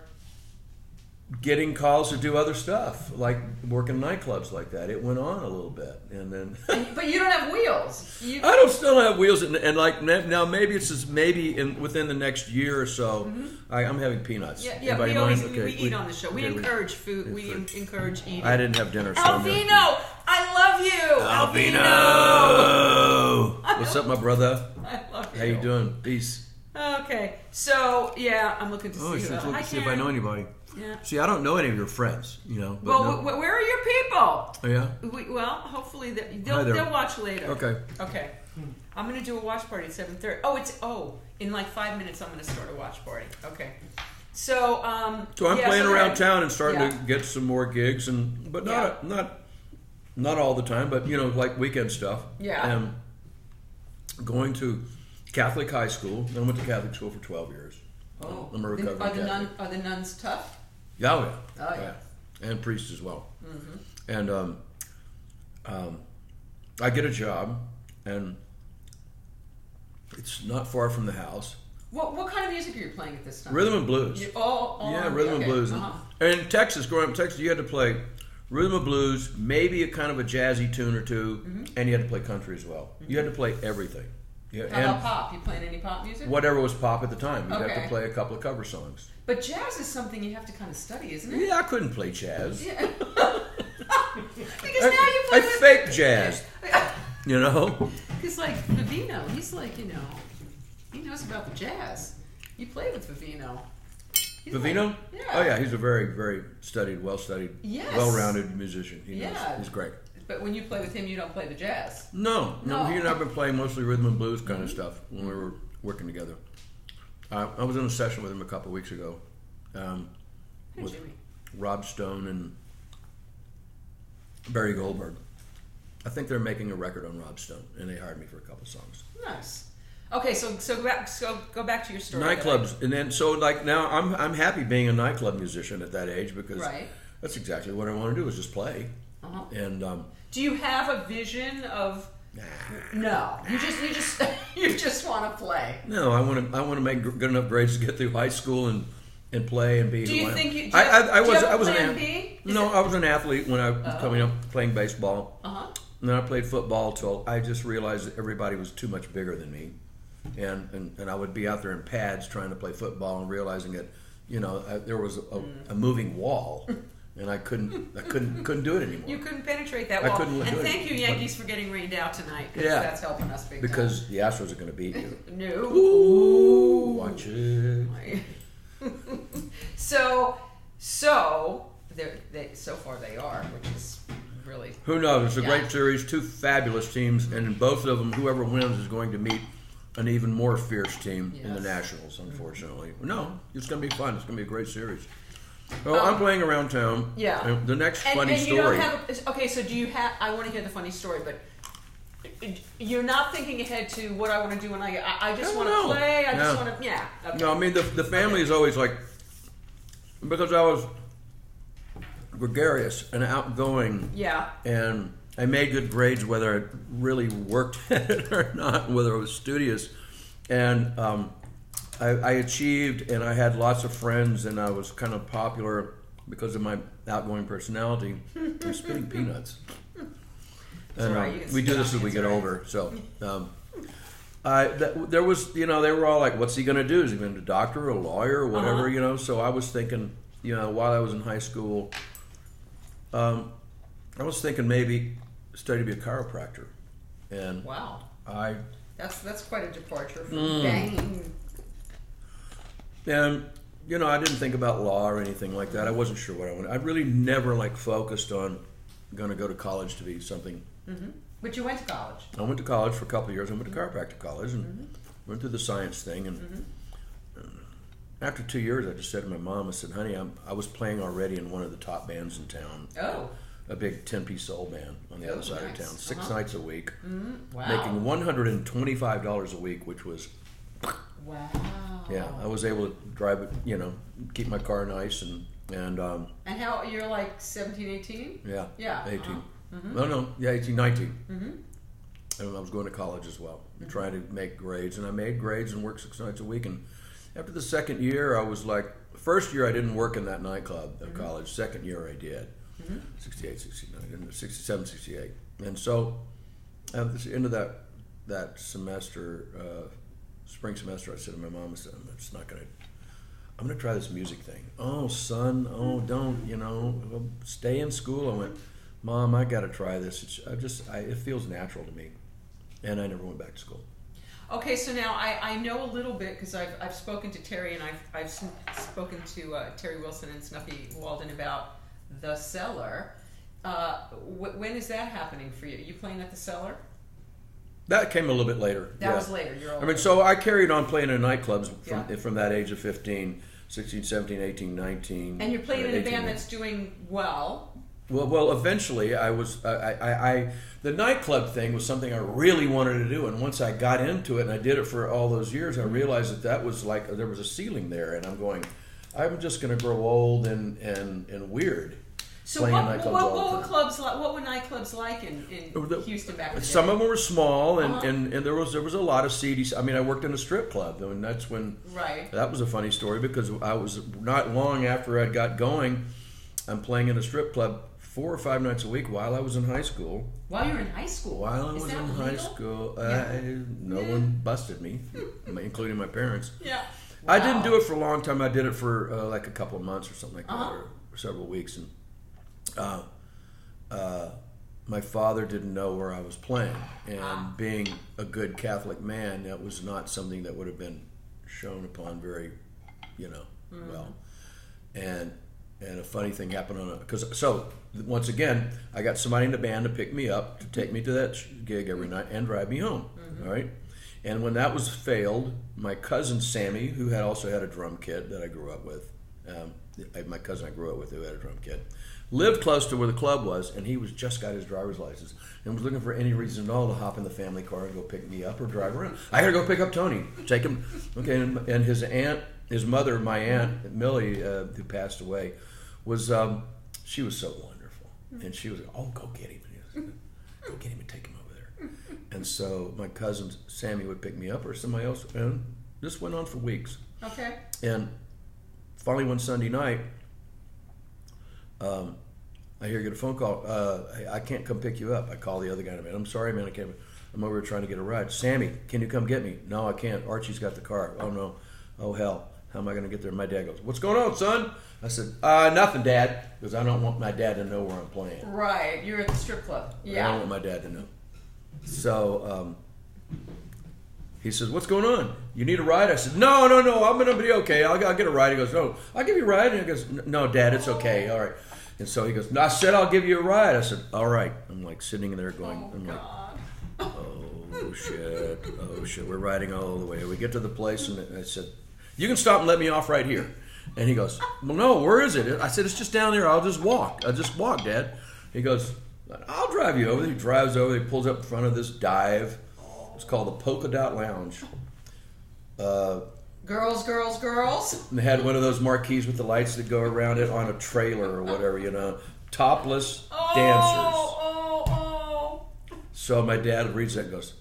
getting calls to do other stuff, like working nightclubs like that. It went on a little bit, and then. But you don't have wheels. I still have wheels, and like now maybe it's just within the next year or so. Mm-hmm. I'm having peanuts. Yeah. We eat on the show. We encourage food. We encourage eating. I didn't have dinner. So Alvino, I love you. Alvino. What's up, my brother? I love you. How you doing? Peace. Okay, so I'm looking to see. See if I know anybody. Yeah. See, I don't know any of your friends, But where are your people? Oh, yeah? Hopefully they'll watch later. Okay. I'm going to do a watch party at 7:30. In like 5 minutes I'm going to start a watch party. Okay. So I'm playing around town and starting to get some more gigs, but not all the time, but like weekend stuff. Yeah. And going to Catholic high school. I went to Catholic school for 12 years. Oh. I'm a recovering Catholic. Are the nuns tough? Yeah. And priests as well. Mm-hmm. And I get a job, and it's not far from the house. What kind of music are you playing at this time? Rhythm and blues. Rhythm and blues. Uh-huh. And in Texas, growing up in Texas, you had to play rhythm and blues, maybe a kind of a jazzy tune or two, and you had to play country as well. Mm-hmm. You had to play everything. How about pop? You playing any pop music? Whatever was pop at the time. You'd have to play a couple of cover songs. But jazz is something you have to kind of study, isn't it? Yeah, I couldn't play jazz. Yeah. Because now you play I fake jazz. Because like Vivino, he's like, he knows about the jazz. You play with Vivino. Vivino? Oh yeah, he's a very, very studied, well-studied, well-rounded musician. He's great. But when you play with him, you don't play the jazz. No. He and I have been playing mostly rhythm and blues kind of stuff when we were working together. I was in a session with him a couple of weeks ago with Rob Stone and Barry Goldberg. I think they're making a record on Rob Stone, and they hired me for a couple of songs. Nice. Okay, so go back to your story. Nightclubs, and then now I'm happy being a nightclub musician at that age because that's exactly what I want to do is just play. Uh-huh. And do you have a vision of? No, you just want to play. No, I want to make good enough grades to get through high school and play and be. Do you think you? I was an athlete. No, I was an athlete when I was coming up playing baseball. And then I played football till I just realized that everybody was too much bigger than me, and I would be out there in pads trying to play football and realizing that there was a moving wall. And I couldn't do it anymore. You couldn't penetrate that wall. And thank you, Yankees, for getting rained out tonight. Because that's helping us big time. Because the Astros are going to beat you. No. Ooh, watch it. So far they are, which is really. Who knows? It's a great series. Two fabulous teams, and in both of them, whoever wins is going to meet an even more fierce team in the Nationals. Unfortunately, no, it's going to be fun. It's going to be a great series. Well, I'm playing around town. Yeah. And the next funny you story. So do you have? I want to hear the funny story, but you're not thinking ahead to what I want to do when I just want to play. I just want to. Yeah. Okay. No, I mean the family is always like because I was gregarious and outgoing. Yeah. And I made good grades, whether I really worked at it or not, whether I was studious, and. I achieved, and I had lots of friends, and I was kind of popular because of my outgoing personality. I'm spitting peanuts. And we do this as we get older. So, There was, they were all like, what's he going to do? Is he going to be a doctor, a lawyer, or whatever, So I was thinking, while I was in high school, I was thinking maybe study to be a chiropractor. And wow. That's quite a departure from banging. And, I didn't think about law or anything like that. I wasn't sure what I wanted. I really never, focused on going to go to college to be something. Mm-hmm. But you went to college. I went to college for a couple of years. I went to chiropractic college and went through the science thing. And after 2 years, I just said to my mom, I said, honey, I was playing already in one of the top bands in town. Oh. A big 10-piece soul band on the other side of town. 6 nights a week. Wow. Making $125 a week, which was... Wow. Yeah, I was able to drive it, keep my car nice and how, you're like 17, 18? Yeah. Yeah. 18. No, 18, 19. And I was going to college as well, trying to make grades. And I made grades and worked 6 nights a week. And after the second year, I was like, first year I didn't work in that nightclub of college. Second year I did. 68, 69, 67, 68. And so at the end of that semester, spring semester, I said to my mom, I said, I'm going to try this music thing. Oh, son, don't, stay in school. I went, Mom, I got to try this. It feels natural to me. And I never went back to school. Okay, so now I know a little bit because I've spoken to Terry and I've spoken to Terry Wilson and Snuffy Walden about The Cellar. When is that happening for you? You playing at The Cellar? That came a little bit later. That was later. You're older. So I carried on playing in nightclubs from that age of 15, 16, 17, 18, 19. And you're playing in a band that's doing well. Well, eventually I was. The nightclub thing was something I really wanted to do, and once I got into it and I did it for all those years, I realized that was like there was a ceiling there, and I'm just going to grow old and weird. So what were nightclubs like in Houston back in the day? Some of them were small, and there was a lot of seedy. I mean, I worked in a strip club, and that's when. Right. That was a funny story because I was not long after I got going. I'm playing in a strip club 4 or 5 nights a week while I was in high school. While you were in high school? While I was in high school, no one busted me, including my parents. Yeah. Wow. I didn't do it for a long time. I did it for like a couple of months or something like that, or several weeks, and. My father didn't know where I was playing, and being a good Catholic man, that was not something that would have been shown upon very, well. And a funny thing happened so once again, I got somebody in the band to pick me up, to take me to that gig every night and drive me home. All right. And when that was failed, my cousin Sammy, who also had a drum kit that I grew up with, my cousin I grew up with who had a drum kit, lived close to where the club was, and he just got his driver's license and was looking for any reason at all to hop in the family car and go pick me up or drive around. I got to go pick up Tony, take him. Okay, and his aunt, his mother, my aunt Millie, who passed away, was she was so wonderful, and she was like, "Oh, go get him, go get him and take him over there." And so my cousin Sammy would pick me up or somebody else, and this went on for weeks. Okay. And finally, one Sunday night. I hear you get a phone call. I can't come pick you up. I call the other guy. I'm sorry, man. I can't. I'm over here trying to get a ride. Sammy, can you come get me? No, I can't. Archie's got the car. Oh no. Oh hell. How am I going to get there? My dad goes, "What's going on, son?" I said, "Nothing, Dad," because I don't want my dad to know where I'm playing. Right. You're at the strip club. Yeah. I don't want my dad to know. So he says, "What's going on? You need a ride?" I said, No. I'm going to be okay. I'll get a ride." He goes, "No, I'll give you a ride." And he goes, "No, Dad, it's okay. All right." And so he goes, "No, I said I'll give you a ride." I said, "All right." I'm like sitting there going, oh shit, we're riding all the way. We get to the place, and I said, "You can stop and let me off right here." And he goes, "Well, no, where is it?" I said, "It's just down there. I'll just walk, Dad." He goes, "I'll drive you over." He drives over. He pulls up in front of this dive. It's called the Polka Dot Lounge. Girls. And they had one of those marquees with the lights that go around it on a trailer or whatever, topless dancers. So my dad reads that and goes,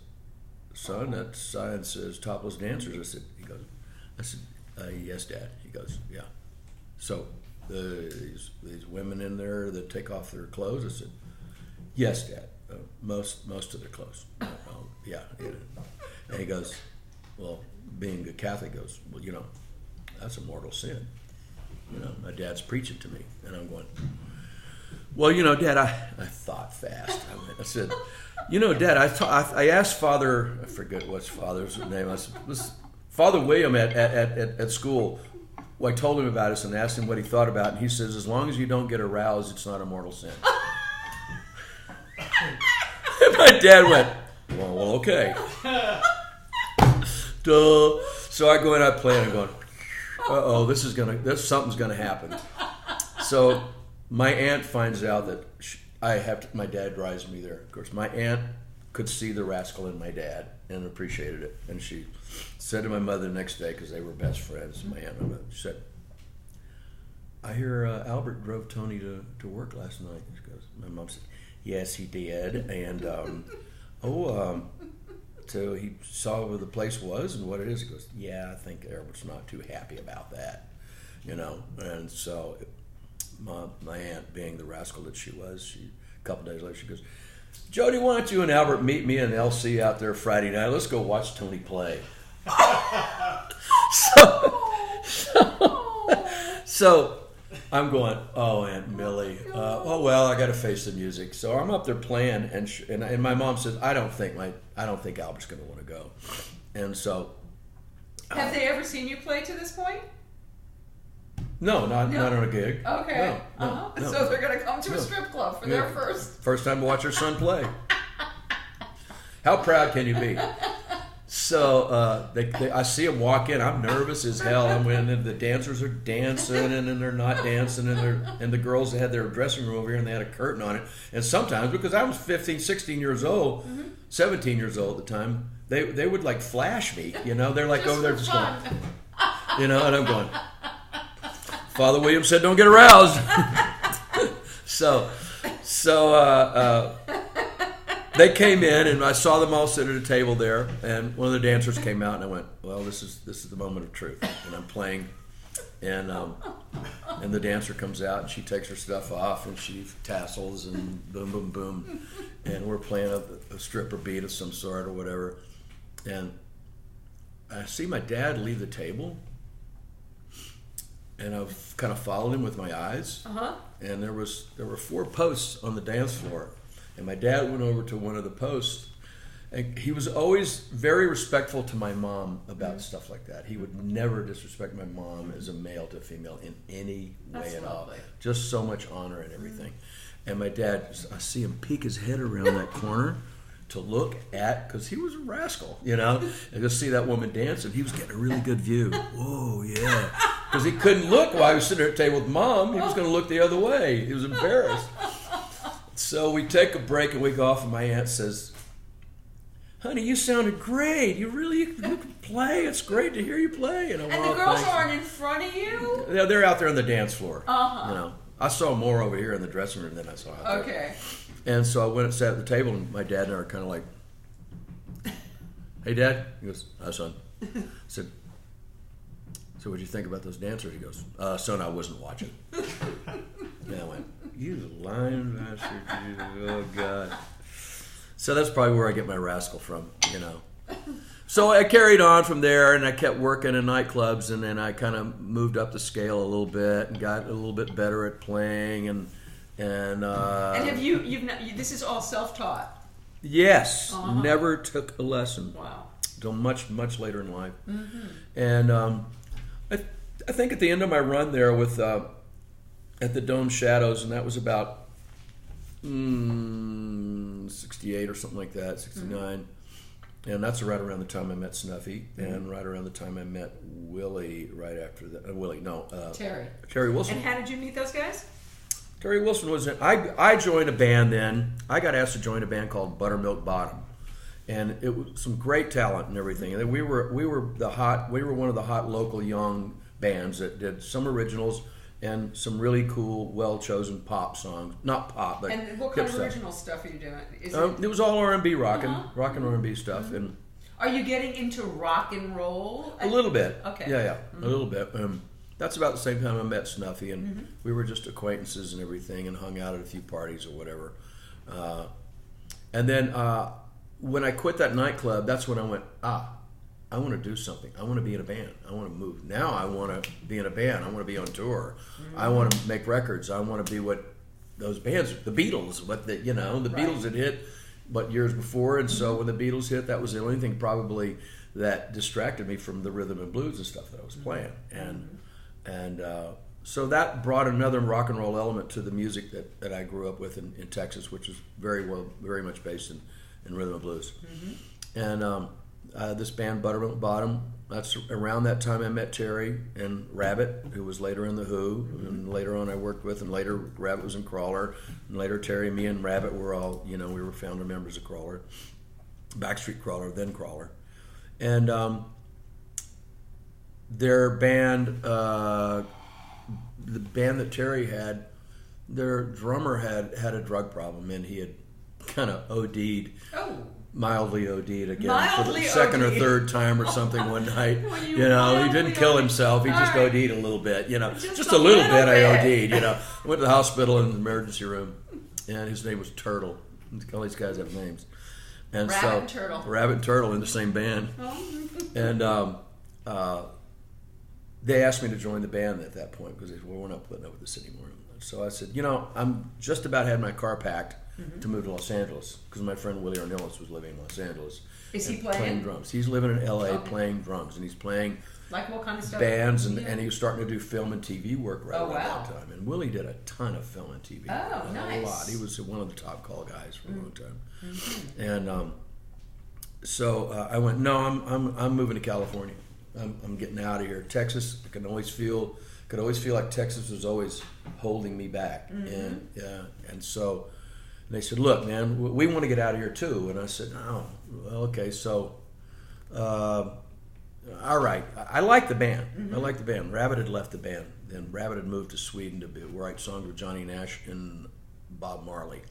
"Son, that sign says topless dancers." I said, "Yes, Dad." He goes, "Yeah." So these women in there that take off their clothes. I said, "Yes, Dad. Most of their clothes." Yeah. And he goes, well, being a Catholic, goes, well, you know, that's a mortal sin. You know, my dad's preaching to me. And I'm going, well, you know, Dad, I thought fast. I said, you know, Dad, I asked Father, I forget what's Father's name. I said, Father William at school, well, I told him about this and asked him what he thought about it. And he says, as long as you don't get aroused, it's not a mortal sin. And my dad went, well, okay. Duh. So I go in, I play, and I'm going, something's gonna happen. So my aunt finds out that my dad drives me there. Of course, my aunt could see the rascal in my dad and appreciated it. And she said to my mother the next day, because they were best friends, my aunt and my mother, she said, I hear Albert drove Tony to work last night. She goes, my mom said, yes, he did. And, so he saw where the place was and what it is. He goes, yeah, I think Albert's not too happy about that, you know. And so my aunt, being the rascal that she was, a couple days later, she goes, Jody, why don't you and Albert meet me and LC out there Friday night? Let's go watch Tony play. So I'm going, oh, Aunt Millie. Oh well, I got to face the music. So I'm up there playing, and my mom says, I don't think Albert's going to want to go. And so, have they ever seen you play to this point? No, not on a gig. Okay. No. So they're going to come to a strip club for their first time to watch their son play. How proud can you be? So I see them walk in. I'm nervous as hell. And the dancers are dancing, and then they're not dancing, and the girls had their dressing room over here, and they had a curtain on it. And sometimes, because I was 15, 16 years old, 17 years old at the time, they would like flash me. You know, they're like over there just going, you know, and I'm going, Father William said, don't get aroused. So they came in, and I saw them all sit at a table there, and one of the dancers came out, and I went, well, this is the moment of truth. And I'm playing, and the dancer comes out, and she takes her stuff off, and she tassels, and boom, boom, boom. And we're playing a stripper beat of some sort or whatever. And I see my dad leave the table, and I've kind of followed him with my eyes. And there were 4 posts on the dance floor. And my dad went over to one of the posts, and he was always very respectful to my mom about stuff like that. He would never disrespect my mom as a male to a female in any way at all. Just so much honor and everything. And my dad, I see him peek his head around that corner to look at, because he was a rascal, you know, and just see that woman dancing. He was getting a really good view. Whoa, yeah. Because he couldn't look while he was sitting there at the table with Mom. He was going to look the other way. He was embarrassed. So we take a break and we go off, and my aunt says, honey, you sounded great. You can play. It's great to hear you play. And the girls aren't in front of you? Yeah, they're out there on the dance floor. You know, I saw more over here in the dressing room than I saw out there. Okay. And so I went and sat at the table, and my dad and I were kind of like, hey, Dad? He goes, hi, son. I said, so what'd you think about those dancers? He goes, son, I wasn't watching. And I went, you lying bastard, you. Oh, God. So that's probably where I get my rascal from, you know. So I carried on from there, and I kept working in nightclubs, and then I kind of moved up the scale a little bit and got a little bit better at playing. And have you've not, this is all self-taught? Yes. Never took a lesson. Wow. Until much, much later in life. And I think at the end of my run there with at the Dome Shadows, and that was about 68 or something like that, 69. And that's right around the time I met Snuffy, and right around the time I met Willie right after that. Terry Wilson. And how did you meet those guys? Terry Wilson was I joined a band then. I got asked to join a band called Buttermilk Bottom. And it was some great talent and everything. And we were one of the hot local young bands that did some originals and some really cool, well-chosen pop songs. Not pop, but and what kind of original stuff are you doing? It was all R&B, rock and R&B stuff. And are you getting into rock and roll? A little bit. Okay. Yeah, a little bit. That's about the same time I met Snuffy, and we were just acquaintances and everything, and hung out at a few parties or whatever. And then when I quit that nightclub, that's when I went, I want to do something. I want to be in a band. I want to move. Now I want to be in a band. I want to be on tour. Mm-hmm. I want to make records. I want to be what those bands, the Beatles, Beatles had hit years before. And so when the Beatles hit, that was the only thing probably that distracted me from the rhythm and blues and stuff that I was playing. And so that brought another rock and roll element to the music that I grew up with in Texas, which is very much based in rhythm and blues. Mm-hmm. And this band, Buttermilk Bottom, that's around that time I met Terry and Raitt, who was later in The Who, and later on I worked with, and later Raitt was in Crawler, and later Terry, me, and Raitt were all, we were founder members of Crawler, Backstreet Crawler, then Crawler. And their band, the band that Terry had, their drummer had a drug problem, and he had kind of OD'd. Oh. Mildly OD'd again for the second or third time or something one night. He didn't kill himself. He just OD'd a little bit, just a little bit. I OD'd, Went to the hospital in the emergency room, and his name was Turtle. All these guys have names. And Rabbit and Turtle in the same band. And they asked me to join the band at that point because they said, well, we're not putting up with this anymore. So I said, I'm just about had my car packed to move to Los Angeles because my friend Willie Ornelas was living in Los Angeles. Is he playing drums? He's living in L.A. playing drums, and he's playing like what kind of stuff? Bands, and he was starting to do film and TV work around that time. And Willie did a ton of film and TV. Oh, nice. A lot. He was one of the top call guys for a long time. Mm-hmm. And so I went, no, I'm moving to California. I'm getting out of here. Texas, I could always feel like Texas was always holding me back. Mm-hmm. And so they said, look, man, we want to get out of here too. And I said, oh, well, okay, so all right. I like the band. Mm-hmm. I like the band. Raitt had left the band. Then Raitt had moved to Sweden to write songs with Johnny Nash and Bob Marley.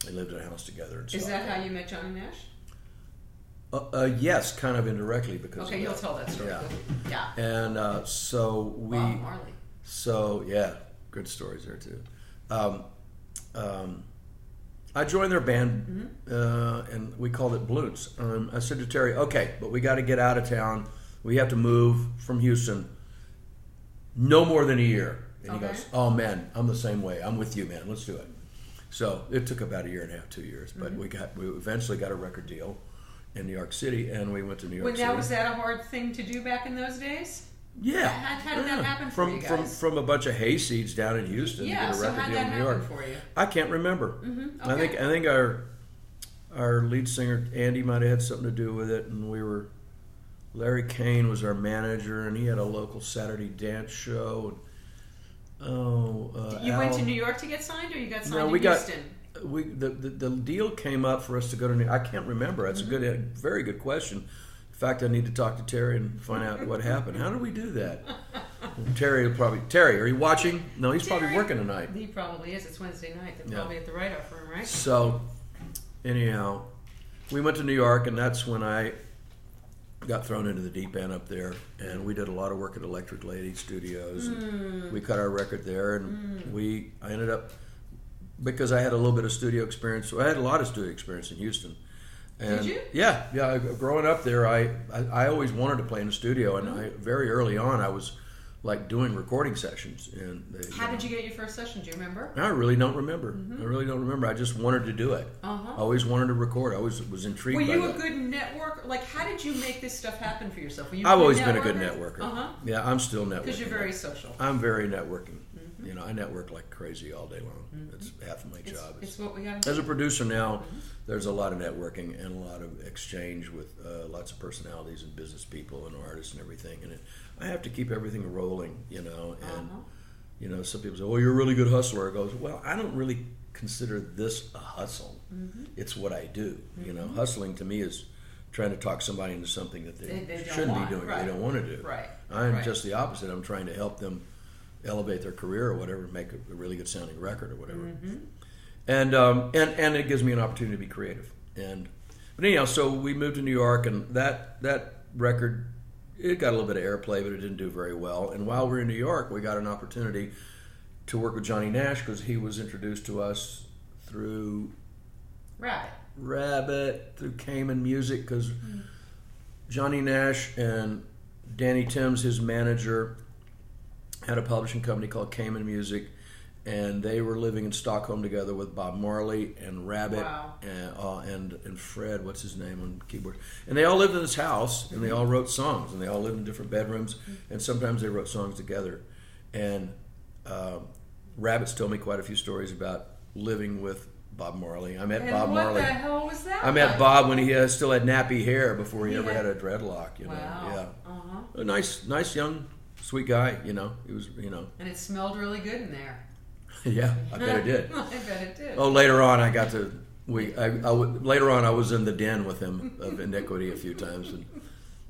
They lived in a house together. Is that how you met Johnny Nash? Yes, kind of indirectly because. Okay, you'll tell that story. Yeah. And so we. Bob Marley. So yeah, good stories there too. I joined their band, and we called it Blues. I said to Terry, okay, but we got to get out of town. We have to move from Houston. No more than a year. And he goes, oh man, I'm the same way. I'm with you, man. Let's do it. So it took about a year and a half, 2 years, but we eventually got a record deal in New York City, and we went to New York City. Was that a hard thing to do back in those days? Yeah. How did that happen for you guys? From a bunch of hayseeds down in Houston to get a record deal in New York. For you? I can't remember. Mm-hmm. Okay. I think our lead singer Andy might have had something to do with it, and Larry Kane was our manager, and he had a local Saturday dance show. You went to New York to get signed, or you got signed in Houston? The deal came up for us to go to New York. I can't remember. That's a very good question. In fact, I need to talk to Terry and find out what happened. How did we do that? Terry, are you watching? No, he's probably working tonight. He probably is. It's Wednesday night. They're probably at the write-off room, right? So, anyhow, we went to New York, and that's when I got thrown into the deep end up there, and we did a lot of work at Electric Lady Studios. And we cut our record there, and I ended up, because I had a little bit of studio experience. I had a lot of studio experience in Houston. And did you? Yeah. Growing up there, I always wanted to play in the studio, and very early on, I was like doing recording sessions. And how did you get your first session? Do you remember? I really don't remember. I really don't remember. I just wanted to do it. I always wanted to record. I always was intrigued by that. Were you a good networker? Like, how did you make this stuff happen for yourself? I've always been a good networker. Yeah, I'm still networking. Because you're very social. I'm very networking. I network like crazy all day long. That's half of my job. It's what we got to do. As a producer now, there's a lot of networking and a lot of exchange with lots of personalities and business people and artists and everything. And I have to keep everything rolling, And some people say, "Oh, you're a really good hustler." I goes, "Well, I don't really consider this a hustle. It's what I do. Hustling to me is trying to talk somebody into something that they shouldn't be doing. They don't want to do. Right. I'm just the opposite. I'm trying to help them elevate their career or whatever, make a really good sounding record or whatever. And it gives me an opportunity to be creative. But anyhow, so we moved to New York, and that record, it got a little bit of airplay, but it didn't do very well. And while we were in New York, we got an opportunity to work with Johnny Nash because he was introduced to us through Raitt through Cayman Music because Johnny Nash and Danny Timms, his manager, had a publishing company called Cayman Music, and they were living in Stockholm together with Bob Marley and Raitt and Fred, what's his name, on keyboard. And they all lived in this house, and they all wrote songs, and they all lived in different bedrooms, and sometimes they wrote songs together. And Raitt's told me quite a few stories about living with Bob Marley. I met Bob Marley. What the hell was that? I met Bob when he still had nappy hair before he ever had a dreadlock. You know, Wow. A nice young, sweet guy. You know, he was. You know, and it smelled really good in there. Yeah, I bet it did. I bet it did. Oh, later on, I got to. Later on, I was in the den with him of Iniquity a few times, and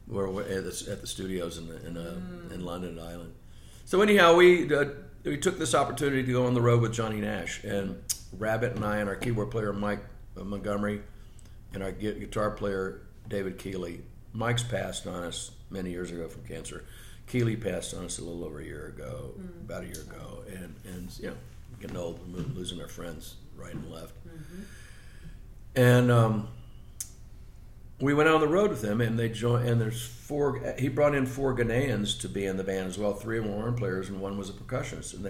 we're at the studios in London Island. So anyhow, we took this opportunity to go on the road with Johnny Nash, and Raitt and I and our keyboard player Mike Montgomery and our guitar player David Keeley. Mike's passed on us many years ago from cancer. Keeley passed on us a little over a year ago, about a year ago, and you know, getting old, losing our friends right and left. And we went on the road with him, and they joined. And there's four. He brought in 4 Ghanaians to be in the band as well. 3 of them were horn players, and 1 was a percussionist. And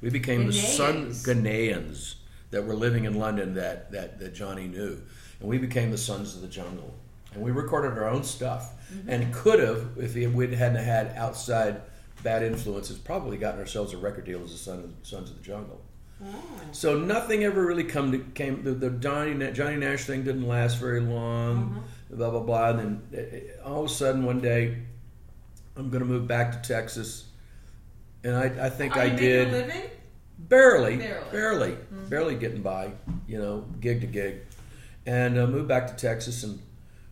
we became the Ghanaians that were living in London that Johnny knew, and we became the Sons of the Jungle. And we recorded our own stuff, and could have, if we hadn't had outside bad influences, probably gotten ourselves a record deal as the Sons of the Jungle. So nothing ever really came. The Johnny Nash thing didn't last very long. Blah blah blah. And then all of a sudden one day, I'm going to move back to Texas, and I think I did. Making a living? Barely getting by. You know, gig to gig, and moved back to Texas, and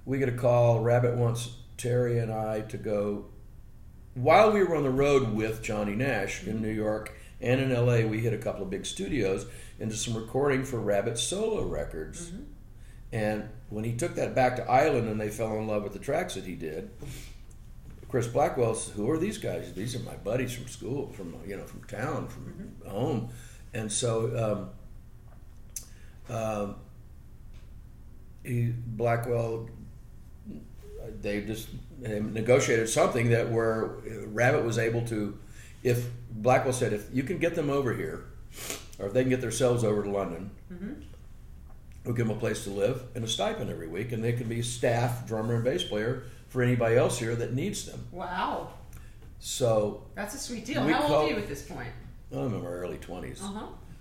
we get a call. Raitt wants Terry and I to go. While we were on the road with Johnny Nash in New York and in LA, we hit a couple of big studios and did some recording for Raitt's solo records. And when he took that back to Ireland and they fell in love with the tracks that he did, Chris Blackwell said, "Who are these guys? These are my buddies from school, from town, from home." And so Blackwell, they just negotiated something that where Raitt was able to, if Blackwell said, if you can get them over here, or if they can get themselves over to London, we'll give them a place to live and a stipend every week, and they can be staff, drummer, and bass player for anybody else here that needs them. Wow. So that's a sweet deal. How old are you at this point? I'm in my early 20s.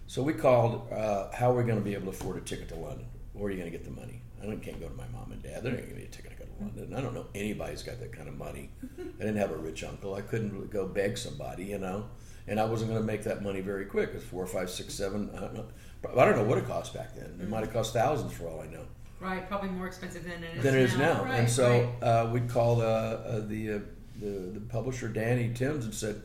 So we called, how are we going to be able to afford a ticket to London? Where are you going to get the money? I can't go to my mom and dad. They're not going to give me a ticket to go to London. I don't know anybody who's got that kind of money. I didn't have a rich uncle. I couldn't go beg somebody, you know. And I wasn't going to make that money very quick. It was 4, 5, 6, 7. I don't know what it cost back then. It might have cost thousands for all I know. Right, probably more expensive than it is now. Right, and so we called the publisher, Danny Timms, and said,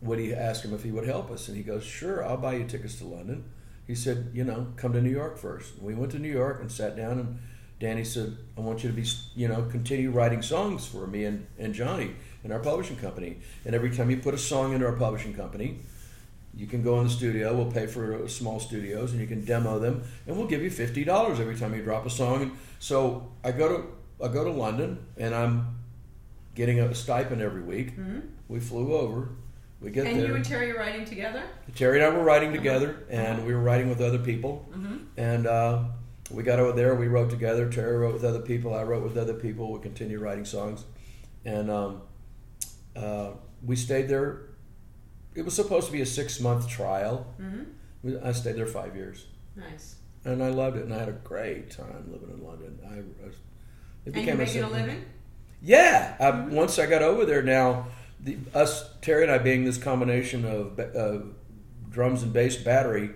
would he ask him if he would help us? And he goes, "Sure, I'll buy you tickets to London." He said, "Come to New York first." We went to New York and sat down, and Danny said, "I want you to be, continue writing songs for me and Johnny in our publishing company. And every time you put a song into our publishing company, you can go in the studio. We'll pay for small studios, and you can demo them, and we'll give you $50 every time you drop a song." And so I go to London, and I'm getting a stipend every week. We flew over. We get there. And you and Terry are writing together? Terry and I were writing together, and we were writing with other people. And we got over there. We wrote together. Terry wrote with other people. I wrote with other people. We continued writing songs, and we stayed there. It was supposed to be a 6-month trial. I stayed there 5 years. Nice. And I loved it, and I had a great time living in London. And you making a living? Yeah. Once I got over there, now Terry and I being this combination of drums and bass battery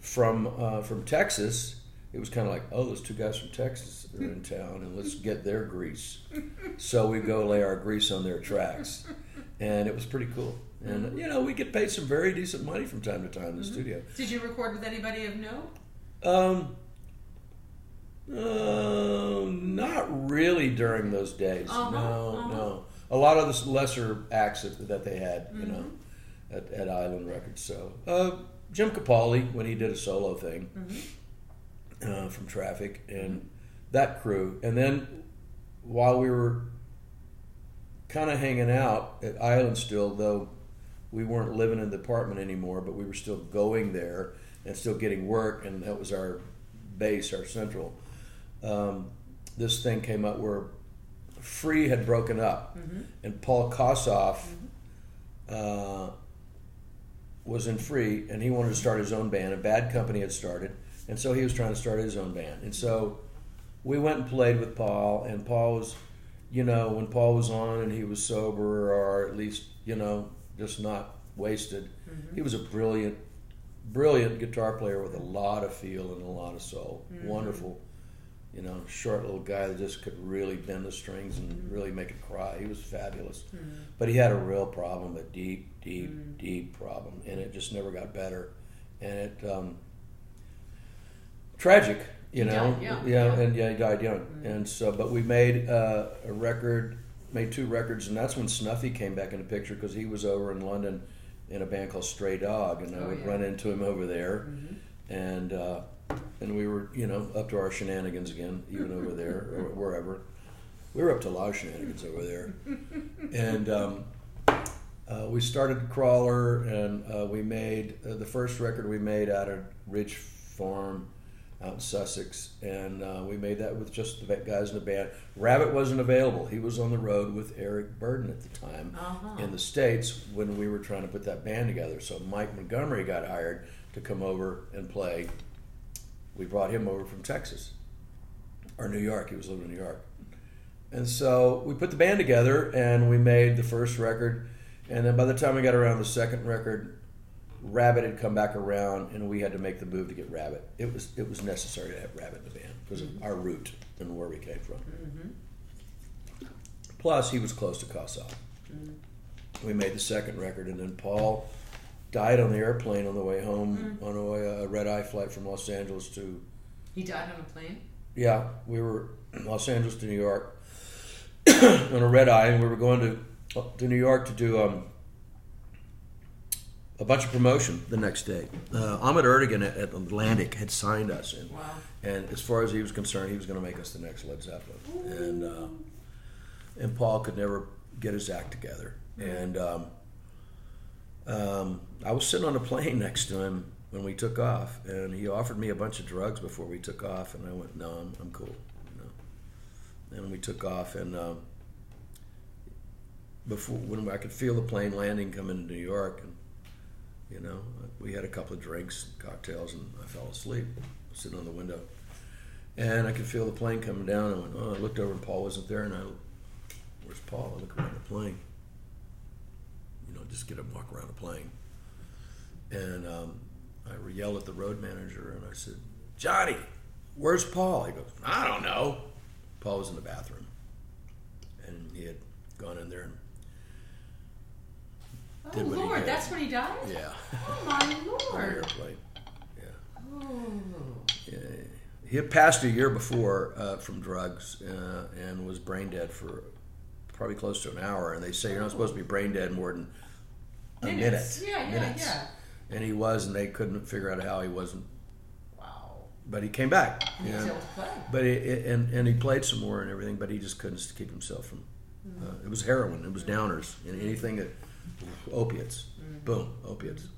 from Texas, it was kind of like, oh, those 2 guys from Texas are in town, and let's get their grease. So we go lay our grease on their tracks, and it was pretty cool. And we get paid some very decent money from time to time in the studio. Did you record with anybody of note? Not really during those days. No. A lot of the lesser acts that they had, at Island Records. So Jim Capaldi, when he did a solo thing, from Traffic and that crew. And then while we were kind of hanging out at Island still, though we weren't living in the apartment anymore, but we were still going there and still getting work, and that was our base, our central. This thing came up where Free had broken up, and Paul Kossoff was in Free, and he wanted to start his own band. A Bad Company had started, and so he was trying to start his own band. And so we went and played with Paul, and Paul was, when Paul was on and he was sober, or at least, just not wasted, he was a brilliant guitar player with a lot of feel and a lot of soul. Wonderful, short little guy that just could really bend the strings and really make it cry. He was fabulous. But he had a real problem, a deep problem, and it just never got better. And it, tragic, He died young. he died young. And so, but we made made 2 records, and that's when Snuffy came back in the picture, because he was over in London in a band called Stray Dog, and I would run into him over there, and we were, up to our shenanigans again, even over there or wherever. We were up to a lot of shenanigans over there, and we started Crawler, and we made the first record we made out of Ridge Farm out in Sussex, and we made that with just the guys in the band. Rabbit wasn't available. He was on the road with Eric Burden at the time in the States when we were trying to put that band together. So Mike Montgomery got hired to come over and play. We brought him over from Texas, or New York. He was living in New York. And so we put the band together, and we made the first record. And then by the time we got around the second record, Rabbit had come back around, and we had to make the move to get Rabbit. It was necessary to have Rabbit in the band because of our root and where we came from. Plus, he was close to Kossoff. We made the second record, and then Paul died on the airplane on the way home on a red-eye flight from Los Angeles to... He died on a plane? Yeah, we were in Los Angeles to New York on a red-eye, and we were going to New York to do... a bunch of promotion the next day. Ahmet Ertegun at Atlantic had signed us, and as far as he was concerned, he was going to make us the next Led Zeppelin. And Paul could never get his act together. And I was sitting on a plane next to him when we took off, and he offered me a bunch of drugs before we took off, and I went, "No, I'm cool." And we took off, and when I could feel the plane landing coming to New York, and we had a couple of drinks, cocktails, and I fell asleep sitting on the window. And I could feel the plane coming down. I went, I looked over, and Paul wasn't there. And where's Paul? I look around the plane. Just get him walk around the plane. And I yelled at the road manager, and I said, "Johnny, where's Paul?" He goes, "I don't know." Paul was in the bathroom, and he had gone in there and Oh, Lord, that's when he died? Yeah. Oh, my Lord. On the airplane. Yeah. Oh. Yeah. He had passed a year before from drugs and was brain dead for probably close to an hour. And they say you're not supposed to be brain dead more than a minute. Yeah. And he was, and they couldn't figure out how he wasn't. Wow. But he came back. And he was able to play. But and he played some more and everything, but he just couldn't keep himself from. It was heroin. It was downers. And anything that. Opiates. Boom, opiates.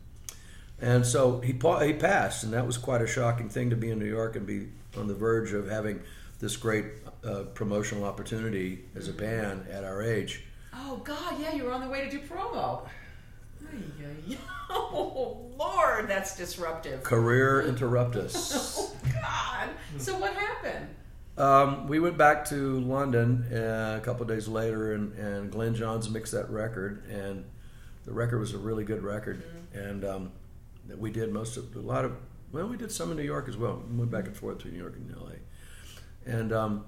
And so he passed, and that was quite a shocking thing to be in New York and be on the verge of having this great promotional opportunity as a band at our age. Oh, God, yeah, you were on the way to do promo. Oh, Lord, that's disruptive. Career interruptus. Oh, God. So what happened? We went back to London a couple of days later, and Glenn Johns mixed that record, and the record was a really good record, and we did we did some in New York as well. We went back and forth between New York and LA, and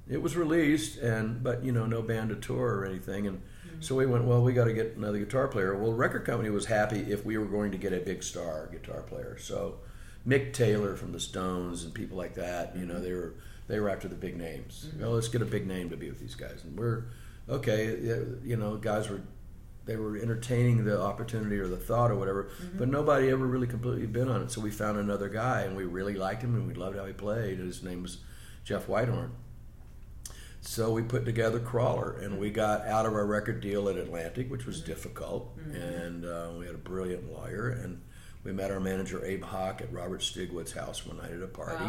it was released, but no band to tour or anything, and so we went, well, we got to get another guitar player. Well, the record company was happy if we were going to get a big star guitar player, so Mick Taylor from the Stones and people like that, they were after the big names. Well, let's get a big name to be with these guys, and we're okay. Guys were they were entertaining the opportunity or the thought or whatever, but nobody ever really completely bid on it. So we found another guy, and we really liked him, and we loved how he played. His name was Jeff Whitehorn. So we put together Crawler, and we got out of our record deal at Atlantic, which was difficult, and we had a brilliant lawyer, and we met our manager Abe Hawk at Robert Stigwood's house one night at a party,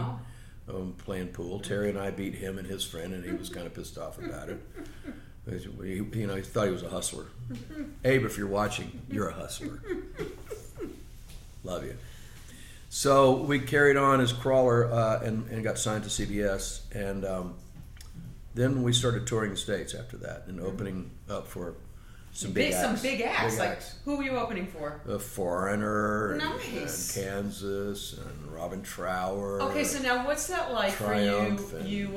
playing pool. Terry and I beat him and his friend, and he was kind of pissed off about it. He thought he was a hustler. Abe, if you're watching, you're a hustler. Love you. So we carried on as Crawler and got signed to CBS, and then we started touring the States after that and opening up for some big acts. Some big acts. Like, who were you opening for? The Foreigner, nice. and Kansas, and Robin Trower. Okay, so now what's that like Triumph for you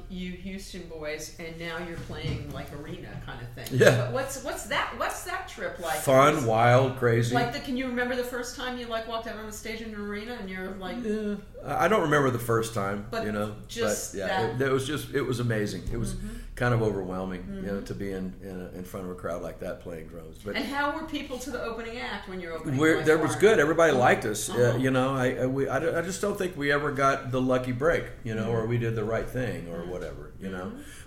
Houston boys, and now you're playing like arena kind of thing? Yeah. What's that trip like? Fun, wild, crazy. Like, can you remember the first time you like walked out on the stage in an arena and you're like? Yeah, I don't remember the first time, but just it was amazing. It was kind of overwhelming, to be in front of a crowd like that playing drums. But and how were people to the opening act when you're opening? There was good. Everybody liked us. I just don't think we ever got the lucky break, or we did the right thing or whatever.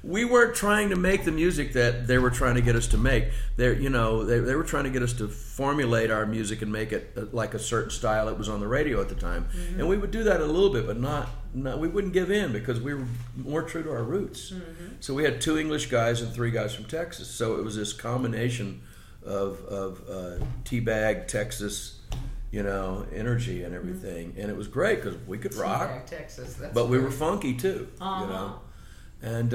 We weren't trying to make the music that they were trying to get us to make. They were trying to get us to formulate our music and make it like a certain style that was on the radio at the time, and we would do that a little bit, but not we wouldn't give in because we were more true to our roots. So we had 2 English guys and 3 guys from Texas. So it was this combination of teabag Texas, energy and everything, and it was great because we could rock, Texas, but we were funky too, and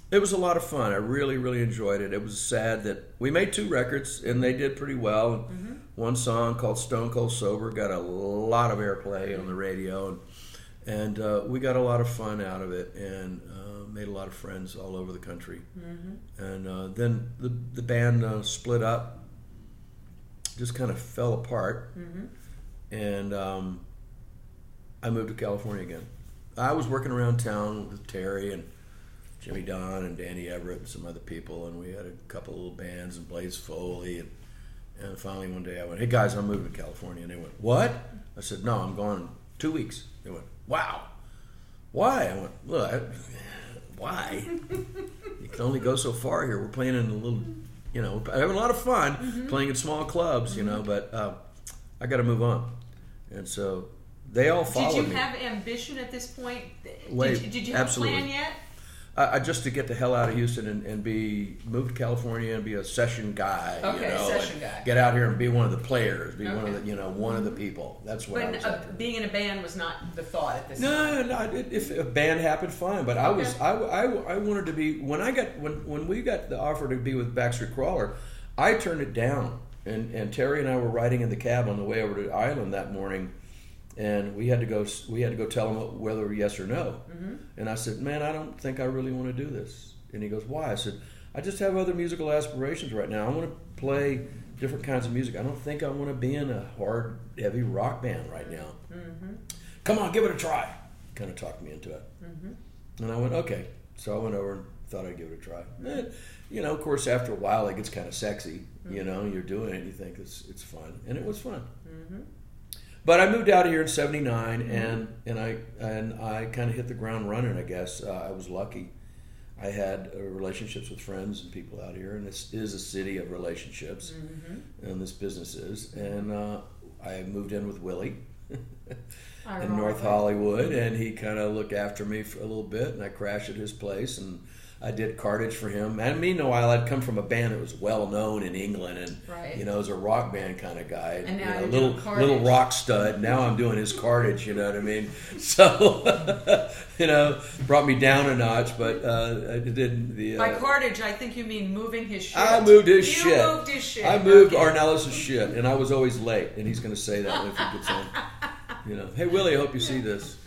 it was a lot of fun. I really, really enjoyed it. It was sad that we made 2 records and they did pretty well. One song called Stone Cold Sober got a lot of airplay on the radio, and we got a lot of fun out of it, and made a lot of friends all over the country. And then the band split up, just kind of fell apart, and I moved to California again. I was working around town with Terry and Jimmy Don and Danny Everett and some other people, and we had a couple of little bands and Blaze Foley, and finally one day I went, "Hey guys, I'm moving to California," and they went, "What?" I said, "No, I'm going in 2 weeks." They went, "Wow, why?" I went, "Look, why? You can only go so far here. We're playing in a little, having a lot of fun playing in small clubs, but I got to move on." And so they all followed me. Did you have ambition at this point? Wait, did you have absolutely. a plan yet? Just to get the hell out of Houston and move to California and be a session guy. Session guy. Get out here and be one of the players, be one of the one of the people. That's what I was after. Being in a band was not the thought at this time. No. If a band happened, fine. But I wanted to be when we got the offer to be with Backstreet Crawler, I turned it down. And Terry and I were riding in the cab on the way over to Island that morning. And we had to go tell him whether yes or no. And I said, "Man, I don't think I really want to do this." And he goes, "Why?" I said, "I just have other musical aspirations right now. I want to play different kinds of music. I don't think I want to be in a hard, heavy rock band right now. Come on, give it a try." Kind of talked me into it. And I went, "Okay." So I went over and thought I'd give it a try. And, of course, after a while, it gets kind of sexy. You're doing it, and you think it's fun. And it was fun. But I moved out of here in '79, and I kind of hit the ground running. I guess I was lucky. I had relationships with friends and people out here, and this is a city of relationships, and this business is. And I moved in with Willie in North Hollywood, and he kind of looked after me for a little bit, and I crashed at his place, and I did cartage for him. And meanwhile, I'd come from a band that was well known in England, and as a rock band kind of guy, and now little rock stud. Now I'm doing his cartage. You know what I mean? So brought me down a notch, but I didn't. By cartage, I think you mean moving his shit. I moved his shit. You moved his shit. I moved Arnellis' shit, and I was always late. And he's going to say that if he gets on. Hey Willie, I hope you see this.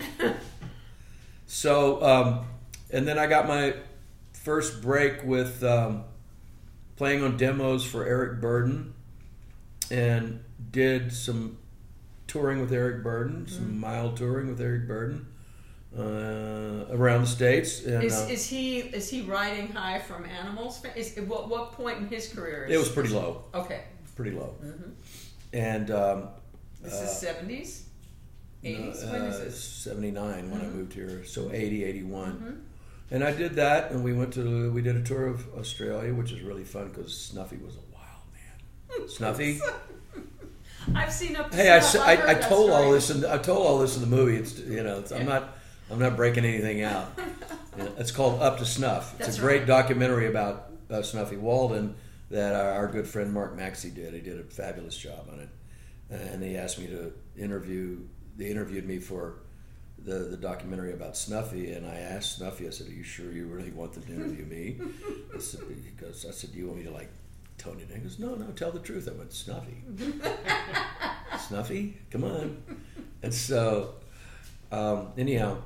So, and then I got my first break with playing on demos for Eric Burdon, and did some touring with Eric Burdon, some mild touring with Eric Burdon, around the States. And, is he riding high from Animals? What point in his career? It was pretty low. Okay. Pretty low. Mm-hmm. And this is 70s? 80s? When is this? 79 when I moved here. So 80, 81. Mm-hmm. And I did that, and we did a tour of Australia, which is really fun because Snuffy was a wild man. Snuffy. I've seen up to Hey, I told all this in the movie. I'm not breaking anything out. It's called Up to Snuff. It's a great documentary about Snuffy Walden that our good friend Mark Maxey did. He did a fabulous job on it, and they asked me to interview. They interviewed me for the documentary about Snuffy, and I asked Snuffy. I said, "Are you sure you really want them to interview me?" I said, "Do you want me to like tone it in?" He goes, "No, tell the truth." I went, "Snuffy, Snuffy, come on." And so, anyhow,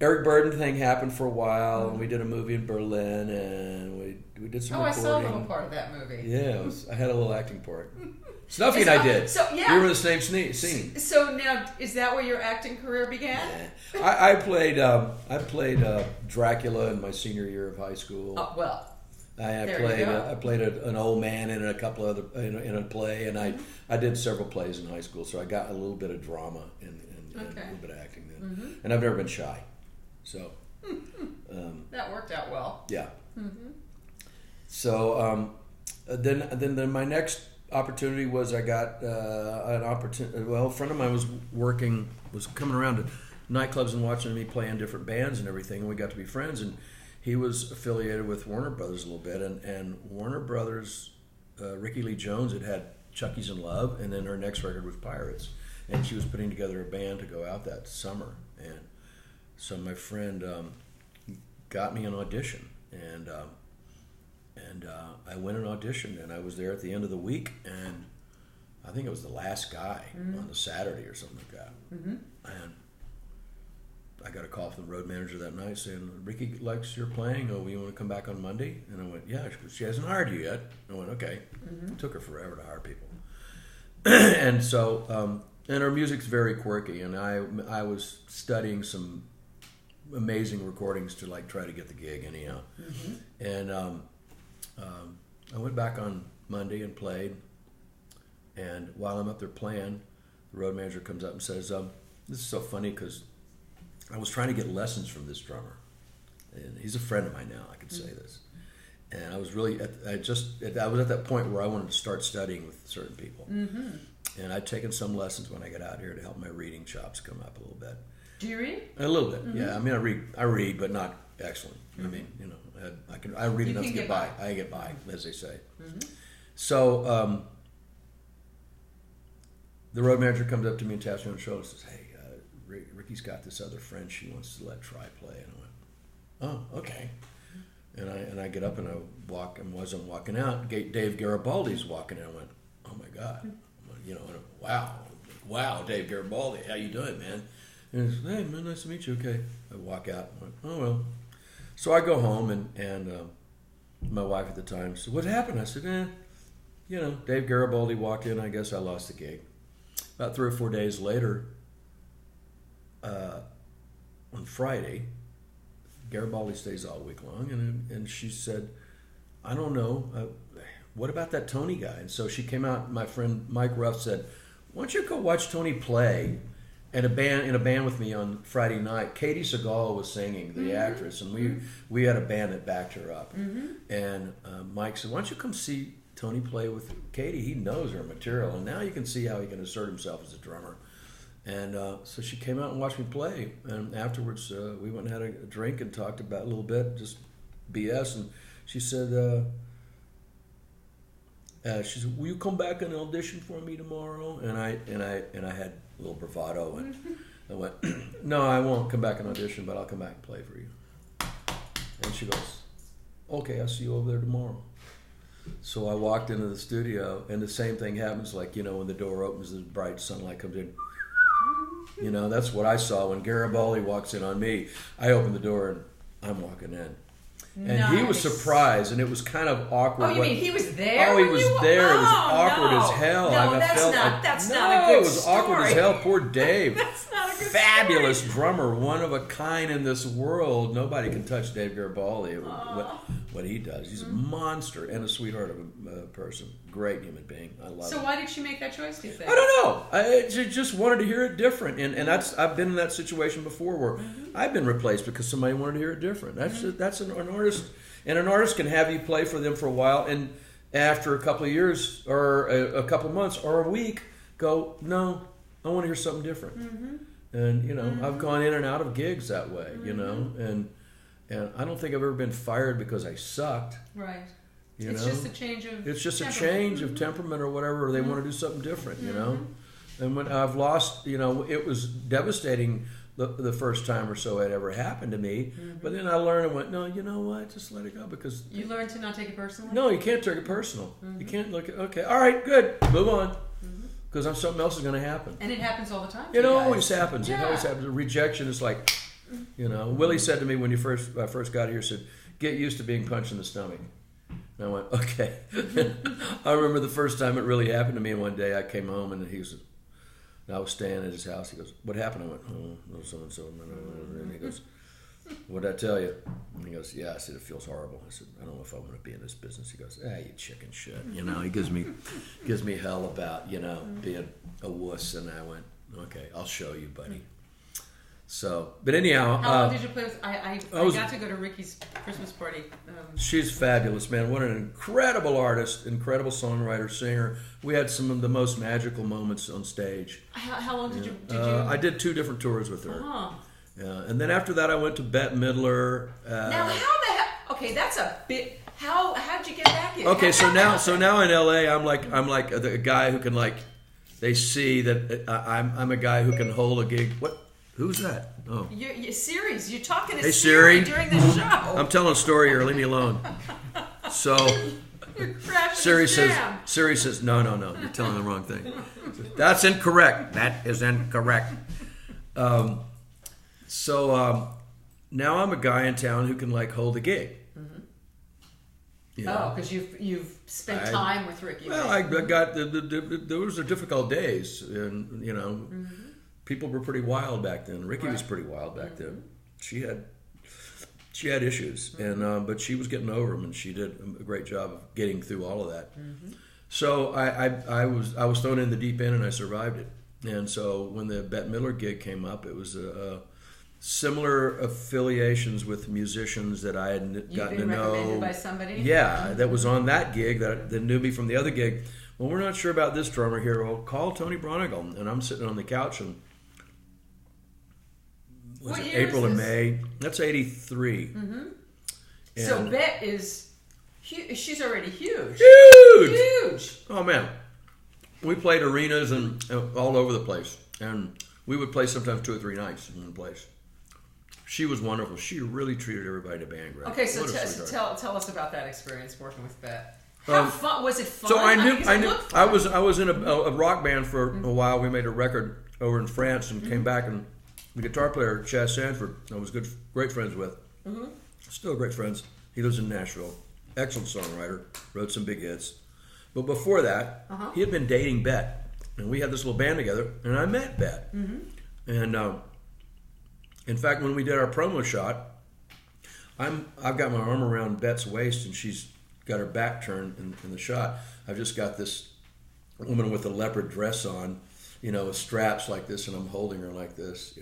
Eric Burden thing happened for a while, and we did a movie in Berlin, and we did some recording. I saw a little part of that movie. Yeah, I had a little acting part. Snuffy and I did. So, yeah. We were in the same scene. So now, is that where your acting career began? Yeah. I played Dracula in my senior year of high school. Oh, well. I played an old man in a couple other in a play, and I did several plays in high school, so I got a little bit of drama and a little bit of acting then. Mm-hmm. And I've never been shy, so that worked out well. Yeah. Mm-hmm. So then my next opportunity was I got an opportunity. Well, a friend of mine was coming around to nightclubs and watching me play in different bands and everything, and we got to be friends. And he was affiliated with Warner Brothers a little bit, and Warner Brothers, Rickie Lee Jones had Chucky's in Love, and then her next record was Pirates, and she was putting together a band to go out that summer. And so my friend got me an audition, and I went and auditioned, and I was there at the end of the week, and I think it was the last guy on the Saturday or something like that. Mm-hmm. And I got a call from the road manager that night saying, "Rickie likes your playing. Oh, you want to come back on Monday?" And I went, "Yeah." She hasn't hired you yet. I went, "Okay." Mm-hmm. It took her forever to hire people. And so, and her music's very quirky, and I was studying some amazing recordings to like try to get the gig anyhow. Mm-hmm. And I went back on Monday and played, and while I'm up there playing, the road manager comes up and says, "This is so funny because I was trying to get lessons from this drummer, and he's a friend of mine now. I can say this, and I was really I was at that point where I wanted to start studying with certain people, and I'd taken some lessons when I got out here to help my reading chops come up a little bit. Do you read? A little bit, yeah. I mean, I read, but not excellent. I mean, I read enough to get by. I get by, as they say. Mm-hmm. So the road manager comes up to me and taps me on the shoulder and says, "Hey, Rickie's got this other friend she wants to let try play." And I went, "Oh, okay." And I get up and I walk, and as I'm walking out, Dave Garibaldi's walking in. I went, "Oh my God," wow, Dave Garibaldi, how you doing, man? And he says, "Hey, man, nice to meet you." Okay. I walk out and went, "Oh well." So I go home, and my wife at the time said, "What happened?" I said, Dave Garibaldi walked in. I guess I lost the gig. About 3 or 4 days later, on Friday, Garibaldi stays all week long, and she said, "I don't know, what about that Tony guy?" And so she came out, my friend Mike Ruff said, "Why don't you go watch Tony play in a band with me on Friday night?" Katie Seagal was singing, the actress, and we had a band that backed her up. Mm-hmm. And Mike said, "Why don't you come see Tony play with Katie? He knows her material, and now you can see how he can assert himself as a drummer." And so she came out and watched me play, and afterwards we went and had a drink and talked about a little bit, just BS. And she said, "Will you come back and audition for me tomorrow?" And I had a little bravado, and I went, "No, I won't come back and audition, but I'll come back and play for you." And she goes, "Okay, I'll see you over there tomorrow." So I walked into the studio, and the same thing happens, like, when the door opens, the bright sunlight comes in. That's what I saw when Garibaldi walks in on me. I open the door, and I'm walking in. And he was surprised, and it was kind of awkward. Oh, you mean he was there? Oh, he was there. It was awkward as hell. No, that's not a good story. It was awkward as hell. Poor Dave. That's not a good fabulous drummer, one of a kind in this world. Nobody can touch Dave Garibaldi. What he does. He's a monster and a sweetheart of a person. Great human being. I love him. So why did she make that choice, do you think? I don't know. I just wanted to hear it different. And I've been in that situation before where I've been replaced because somebody wanted to hear it different. That's an artist. And an artist can have you play for them for a while and after a couple of years or a couple of months or a week go, no, I want to hear something different. And, I've gone in and out of gigs that way, and I don't think I've ever been fired because I sucked. Right. It's just a change of It's just temperament. a change of temperament or whatever. They want to do something different, And when I've lost, it was devastating the first time or so it ever happened to me. But then I learned and went, no, you know what? Just let it go because... You learned to not take it personally? No, you can't take it personal. You can't look at, okay, all right, good, move on. Because something else is going to happen. And it happens all the time. It always happens. Yeah. It always happens. Rejection is like, Willie said to me when I first got here, said, get used to being punched in the stomach. And I went, okay. I remember the first time it really happened to me. One day I came home and I was staying at his house. He goes, what happened? I went, no, so-and-so. And he goes, what did I tell you? And he goes, yeah. I said, it feels horrible. I said, I don't know if I want to be in this business. He goes, you chicken shit. He gives me hell about, being a wuss. And I went, okay, I'll show you, buddy. So, but anyhow. How long did you play with? I got to go to Rickie's Christmas party. She's fabulous, man. What an incredible artist, incredible songwriter, singer. We had some of the most magical moments on stage. How long did you? I did 2 different tours with her. Uh-huh. Yeah, and then after that, I went to Bette Midler. Now, how the hell? Okay, that's a bit. How'd you get back in? Okay, so now in LA, I'm like the guy who can they see that I'm a guy who can hold a gig. What? Who's that? Oh, Siri's. You're talking to hey, Siri during the show. I'm telling a story here. Leave me alone. So Siri says, no, you're telling the wrong thing. That's incorrect. That is incorrect. So now I'm a guy in town who can hold a gig. Oh, because you've spent time with Rickie. Well, I got those are difficult days, and people were pretty wild back then. Rickie was pretty wild back then. She had issues, and but she was getting over them, and she did a great job of getting through all of that. So I was thrown in the deep end, and I survived it. And so when the Bette Midler gig came up, it was similar affiliations with musicians that I had gotten to know. You've been recommended by somebody? Yeah, that was on that gig that knew me from the other gig. Well, we're not sure about this drummer here. Well, call Tony Braunagel. And I'm sitting on the couch and was it April and May? That's 83. So Bette is she's already huge. Huge! Oh, man. We played arenas and all over the place. And we would play sometimes 2 or 3 nights in one place. She was wonderful. She really treated everybody in the band great. Okay, so tell us about that experience working with Bette. How fun was it? Fun? So I knew. I was in a rock band for a while. We made a record over in France and came back, and the guitar player Chaz Sanford, I was great friends with. Still great friends. He lives in Nashville. Excellent songwriter. Wrote some big hits. But before that, he had been dating Bette, and we had this little band together. And I met Bette, and in fact, when we did our promo shot, I've got my arm around Bette's waist, and she's got her back turned in the shot. I've just got this woman with a leopard dress on, with straps like this, and I'm holding her like this,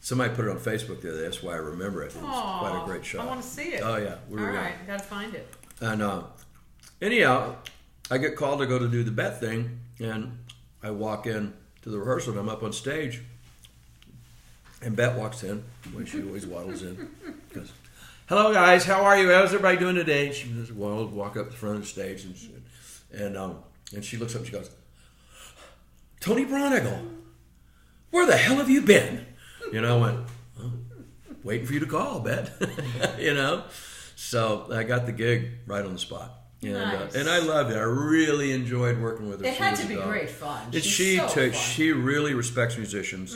Somebody put it on Facebook the other day. That's why I remember it. It was quite a great shot. I want to see it. Oh, yeah. All right. I got to find it. And anyhow, I get called to go to do the Bette thing, and I walk in to the rehearsal, and I'm up on stage. And Bette walks in, when she always waddles in. Goes, hello guys, how are you? How's everybody doing today? And she just walk up to the front of the stage, and she looks up and she goes, Tony Braunagel, where the hell have you been? I went, waiting for you to call, Bette. So I got the gig right on the spot. Nice. And I loved it. I really enjoyed working with her. It had to be great fun. She really respects musicians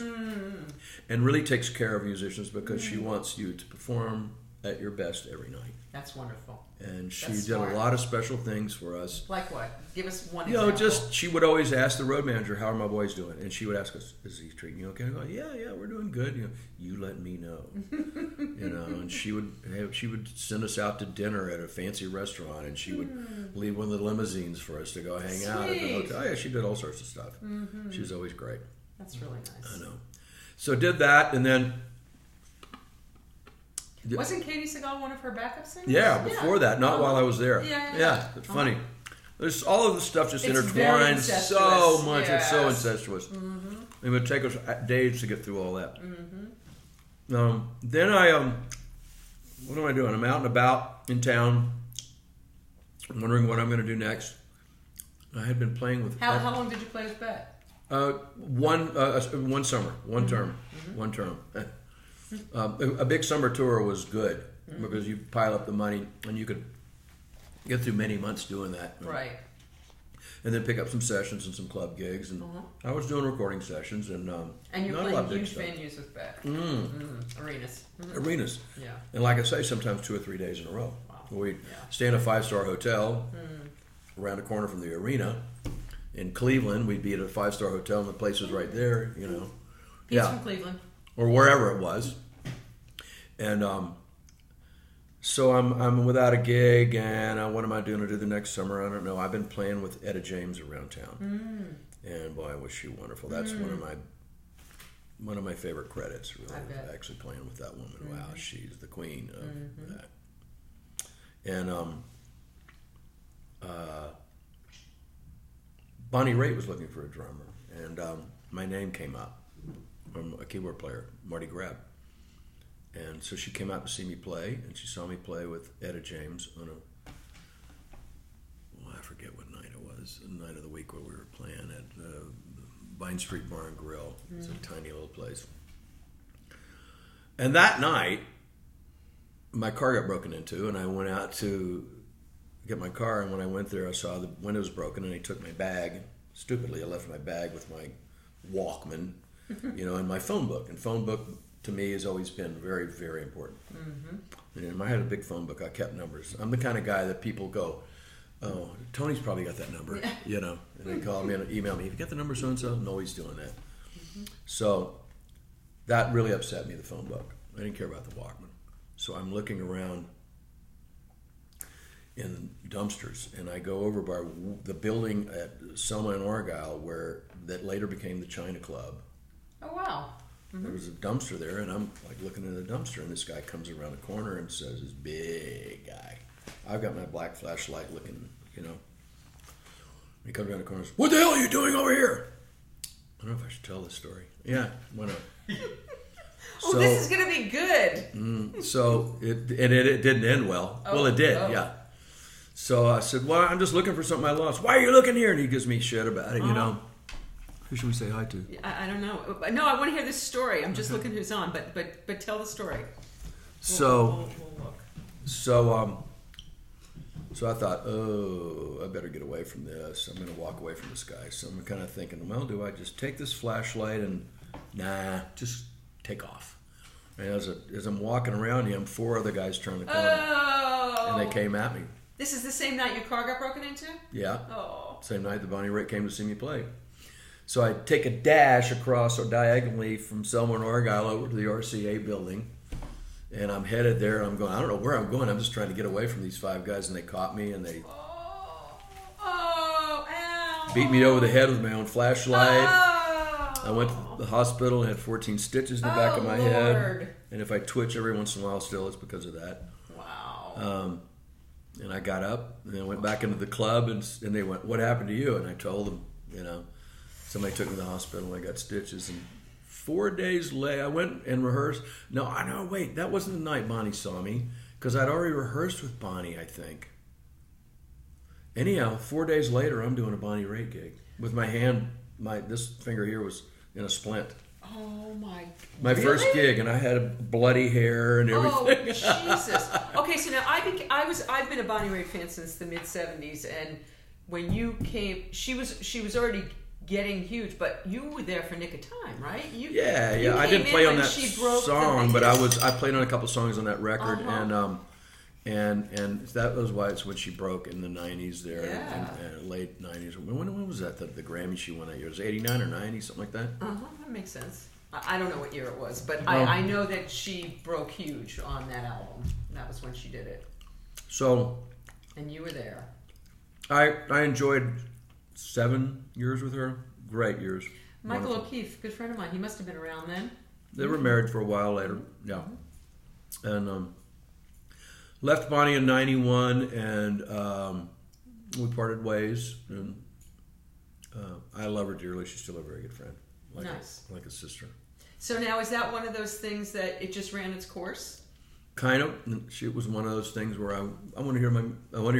and really takes care of musicians because she wants you to perform at your best every night. That's wonderful. And she did a lot of special things for us. Like what? Give us one example. Just she would always ask the road manager, "How are my boys doing?" And she would ask us, "Is he treating you okay?" I go, "Yeah, we're doing good." You let me know. And she would send us out to dinner at a fancy restaurant, and she would leave one of the limousines for us to go hang out at the hotel. Oh yeah, she did all sorts of stuff. She was always great. That's really nice. I know. So did that, and then. Wasn't Katie Seagal one of her backup singers? Yeah, before that, not while I was there. Yeah. It's funny. There's all of the stuff just intertwined so much. Yes. It's so incestuous. It would take us days to get through all that. Then I, what am I doing? I'm out and about in town, wondering what I'm going to do next. I had been playing with. How long did you play with Bette? One summer, one term. A big summer tour was good because you pile up the money and you could get through many months doing that. Right. And then pick up some sessions and some club gigs. And I was doing recording sessions. And you're playing huge venues with Bette. Arenas. Arenas. Yeah. And like I say, sometimes 2 or 3 days in a row. Wow. We'd stay in a 5-star hotel around the corner from the arena. In Cleveland, we'd be at a 5-star hotel and the place was right there, He's from Cleveland. Or wherever it was. And so I'm without a gig, and what am I doing to do the next summer? I don't know. I've been playing with Etta James around town, and boy, was she wonderful. That's one of my favorite credits. Really, actually playing with that woman. Wow, she's the queen of that. And Bonnie Raitt was looking for a drummer, and my name came up from a keyboard player, Marty Grab. And so she came out to see me play, and she saw me play with Etta James on I forget what night it was, the night of the week where we were playing at Vine Street Bar and Grill. It's a tiny little place. And that night, my car got broken into, and I went out to get my car, and when I went there, I saw the windows broken, and they took my bag. Stupidly, I left my bag with my Walkman, and my phone book. And phone book, to me, has always been very, very important. And I had a big phone book. I kept numbers. I'm the kind of guy that people go, "Oh, Tony's probably got that number," And they call me and email me, "Have you got the number so-and-so?" No, he's doing that. So that really upset me, the phone book. I didn't care about the Walkman. So I'm looking around in dumpsters, and I go over by the building at Selma and Argyle that later became the China Club. Oh, wow. There was a dumpster there, and I'm like looking in the dumpster, and this guy comes around the corner and says, "This big guy." I've got my black flashlight looking, He comes around the corner and says, "What the hell are you doing over here?" I don't know if I should tell this story. Yeah, why not? This is going to be good. So it didn't end well. Well, it did, yeah. So I said, "Well, I'm just looking for something I lost." "Why are you looking here?" And he gives me shit about it, Who should we say hi to? I don't know. No, I want to hear this story. I'm just looking who's on, but tell the story. We'll look. So I thought, I better get away from this. I'm going to walk away from this guy. So I'm kind of thinking, well, do I just take this flashlight and, just take off. And as I'm walking around him, 4 other guys turned the corner. And they came at me. This is the same night your car got broken into? Yeah. Same night the Bonnie Raitt came to see me play. So I take a dash across or diagonally from Selma and Argyle over to the RCA building. And I'm headed there, and I'm going, I don't know where I'm going. I'm just trying to get away from these 5 guys, and they caught me, and they beat me over the head with my own flashlight. I went to the hospital and had 14 stitches in the back of my head. And if I twitch every once in a while still, it's because of that. Wow. And I got up, and then went back into the club, and they went, "What happened to you?" And I told them, somebody took me to the hospital, and I got stitches, and 4 days later, I went and rehearsed. No, wait, that wasn't the night Bonnie saw me, because I'd already rehearsed with Bonnie, I think. Anyhow, 4 days later, I'm doing a Bonnie Raitt gig with my hand. This finger here was in a splint. Oh my! My first gig, and I had bloody hair and everything. Oh Jesus! Okay, so now I've been a Bonnie Raitt fan since the mid '70s, and when you came, she was already getting huge, but you were there for Nick of Time, right? You I didn't play on that song, but I played on a couple songs on that record, and that was why it's when she broke in the 90s there, and late 90s. When was that? The Grammy she won that year? Was it 89 or 90, something like that? That makes sense. I don't know what year it was, but I know that she broke huge on that album. That was when she did it. So, and you were there. I enjoyed 7 years with her. Great years. Michael O'Keefe, good friend of mine. He must have been around then. They were married for a while later. Yeah. And left Bonnie in 91, and we parted ways. And I love her dearly. She's still a very good friend. Like a sister. So now, is that one of those things that it just ran its course? Kind of. She was one of those things where I want to hear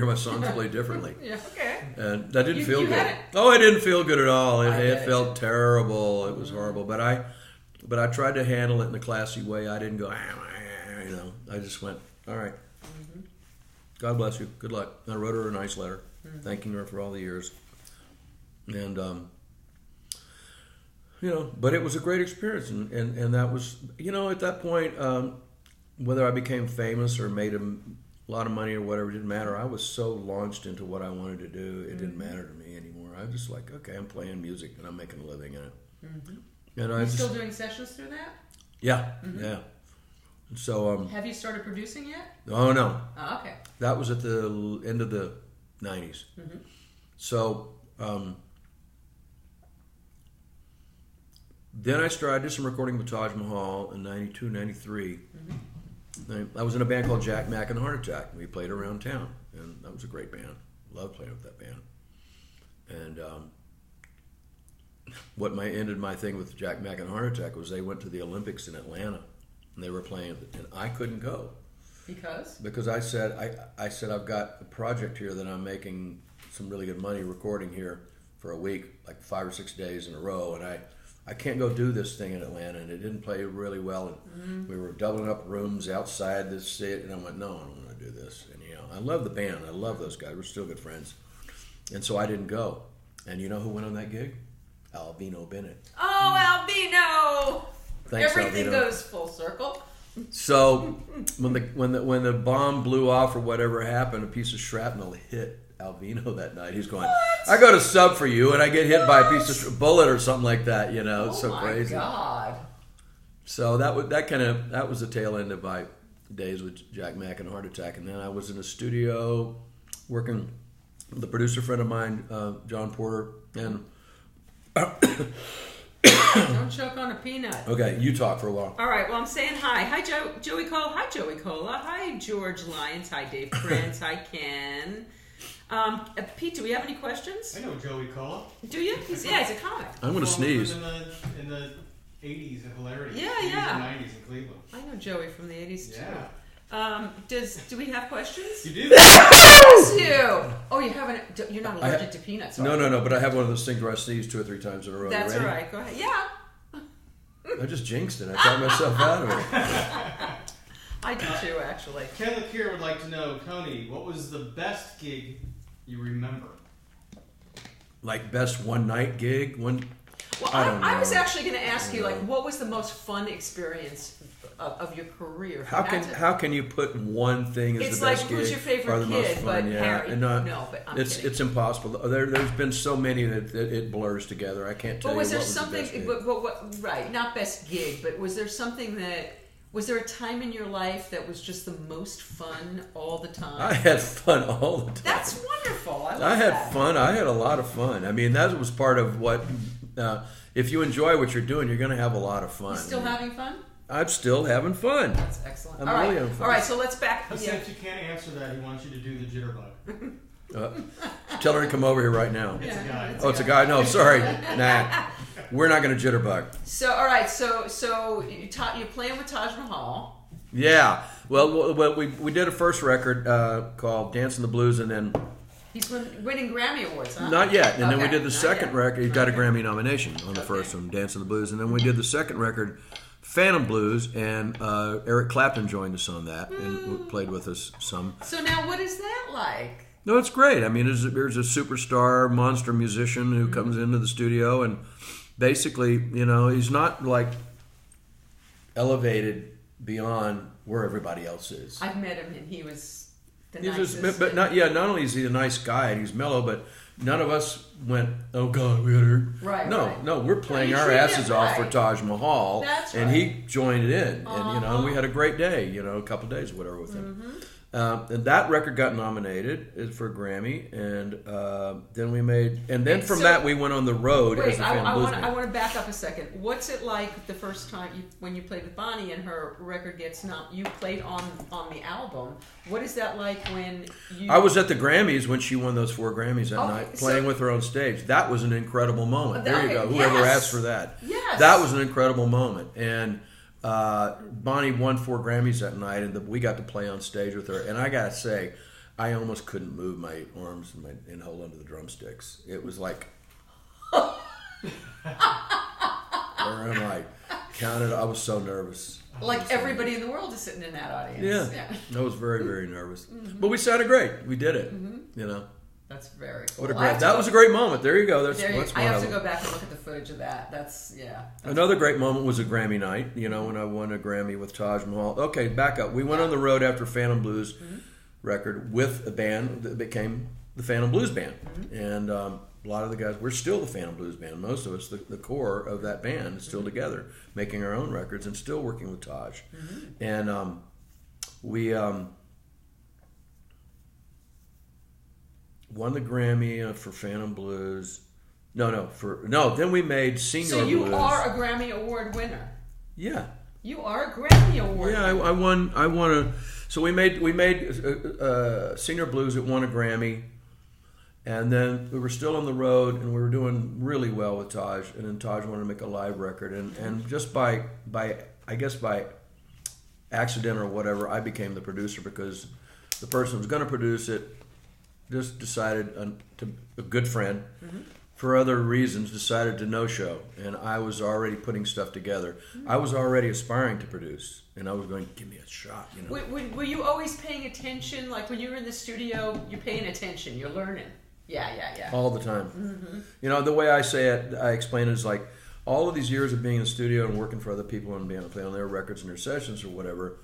my songs played differently. Yeah. Okay. And that didn't feel good. Oh, it didn't feel good at all. It felt terrible. It was horrible. But I tried to handle it in a classy way. I didn't go, I just went, all right. Mm-hmm. God bless you. Good luck. And I wrote her a nice letter, thanking her for all the years. And but it was a great experience, and that was, at that point, whether I became famous or made a lot of money or whatever, it didn't matter. I was so launched into what I wanted to do, it didn't matter to me anymore. I was just like, okay, I'm playing music and I'm making a living in it. Mm-hmm. And You're still doing sessions through that? Yeah, yeah. So, have you started producing yet? Oh, no. Oh, okay. That was at the end of the 90s. Mm-hmm. So, then I did some recording with Taj Mahal in 92, 93. Mm-hmm. I was in a band called Jack Mack and the Heart Attack. We played around town, and that was a great band. Loved playing with that band. And what ended my thing with Jack Mack and the Heart Attack was they went to the Olympics in Atlanta, and they were playing, and I couldn't go. Because I said I've got a project here that I'm making some really good money recording here for a week, like 5 or 6 days in a row, and I can't go do this thing in Atlanta, and it didn't play really well, and we were doubling up rooms outside the city, and I went, no, I don't want to do this. And I love the band, I love those guys, we're still good friends, and so I didn't go. And you know who went on that gig? Alvino Bennett. Oh, Alvino! Thanks, Everything Alvino. goes full circle. So when the bomb blew off or whatever happened, a piece of shrapnel hit Alvino that night. He's going, what? I go to sub for you, and I get hit by a piece of bullet or something like that. It's so crazy. Oh my God! So that was the tail end of my days with Jack Mack and Heart Attack, and then I was in a studio working with a producer friend of mine, John Porter, and. Don't choke on a peanut. Okay, you talk for a while. All right, well, I'm saying hi. Hi, Joey Cole. Hi, Joey Cola. Hi, George Lyons. Hi, Dave Prince. Hi, Ken. Pete, do we have any questions? I know Joey Cola. Do you? He's a comic. I'm going to sneeze. In the 80s at Hilarity. Yeah. 80s and 90s in Cleveland. I know Joey from the 80s, too. Yeah. Do we have questions? You do? Yes, you. Oh, you haven't. You're not allergic to peanuts. No. But I have one of those things where I sneeze 2 or 3 times in a row. That's all right. Go ahead. Yeah. I just jinxed it. I talked myself out of it. I do too, actually. Ken LaCure would like to know, Tony, what was the best gig you remember? Like best one night gig? Well, I was actually going to ask you, what was the most fun experience of your career? How can you put one thing as the best gig? Who's your favorite kid? But Harry. No, but I'm kidding. It's impossible. There's been so many that it blurs together. I can't tell you what was the best gig. Right, not best gig, but was there something that... Was there a time in your life that was just the most fun all the time? I had fun all the time. That's wonderful. I had fun. I had a lot of fun. I mean, that was part of what... if you enjoy what you're doing, you're going to have a lot of fun. You still having fun? I'm still having fun. That's excellent. I'm really having fun. All right, so let's back... Since you can't answer that, he wants you to do the jitterbug. Tell her to come over here right now. It's a guy. It's a guy? No, sorry. Nah. We're not going to jitterbug. So, all right. So you're playing with Taj Mahal. Yeah. Well, we did a first record called "Dancing the Blues," and then he's winning Grammy awards, huh? Not yet. And then we did the second record. He got a Grammy nomination on the first one, "Dancing the Blues," and then we did the second record, "Phantom Blues," and Eric Clapton joined us on that and played with us some. So now, what is that like? No, it's great. I mean, there's a superstar, monster musician who comes into the studio, and basically, he's not like elevated beyond where everybody else is. I've met him, and he was the nicest. But not only is he a nice guy and he's mellow, but none of us went, oh God, we got hurt. Right. No, we're playing our asses off for Taj Mahal. That's and right. he joined in, and we had a great day, a couple of days, whatever, with him. And that record got nominated for a Grammy, and then we made, and then from that we went on the road as the Phantom Blues Band. I want to back up a second. What's it like the first time when you played with Bonnie and her record gets you played on the album? What is that like when you? I was at the Grammys when she won those 4 Grammys that night, playing with her on stage. That was an incredible moment. There you go. Whoever asked for that. Yes. That was an incredible moment, and. Bonnie won 4 Grammys that night, and we got to play on stage with her. And I gotta say, I almost couldn't move my arms and hold onto the drumsticks. It was like, where am I? Counted. I was so nervous. Like everybody in the world is sitting in that audience. Yeah. I was very, very nervous. But we sounded great. We did it. That's very cool. That was a great moment. There you go. That's I have to go back and look at the footage of that. That's another great moment was a Grammy night. When I won a Grammy with Taj Mahal. Okay, back up. We went on the road after Phantom Blues record with a band that became the Phantom Blues Band, and a lot of the guys, we're still the Phantom Blues Band. Most of us, the core of that band, is still together, making our own records and still working with Taj, and we. Won the Grammy for Phantom Blues. Then we made Senior Blues. So you are a Grammy Award winner. Yeah. You are a Grammy Award winner. Yeah, I won. So we made Senior Blues. It won a Grammy, and then we were still on the road, and we were doing really well with Taj. And then Taj wanted to make a live record, and just by accident or whatever, I became the producer because the person who was going to produce it. Just decided a good friend, for other reasons, decided to no-show. And I was already putting stuff together. I was already aspiring to produce. And I was going, give me a shot, Were you always paying attention? Like when you were in the studio, you're paying attention. You're learning. Yeah. All the time. The way I say it, I explain it is like, all of these years of being in the studio and working for other people and being able to play on their records and their sessions or whatever,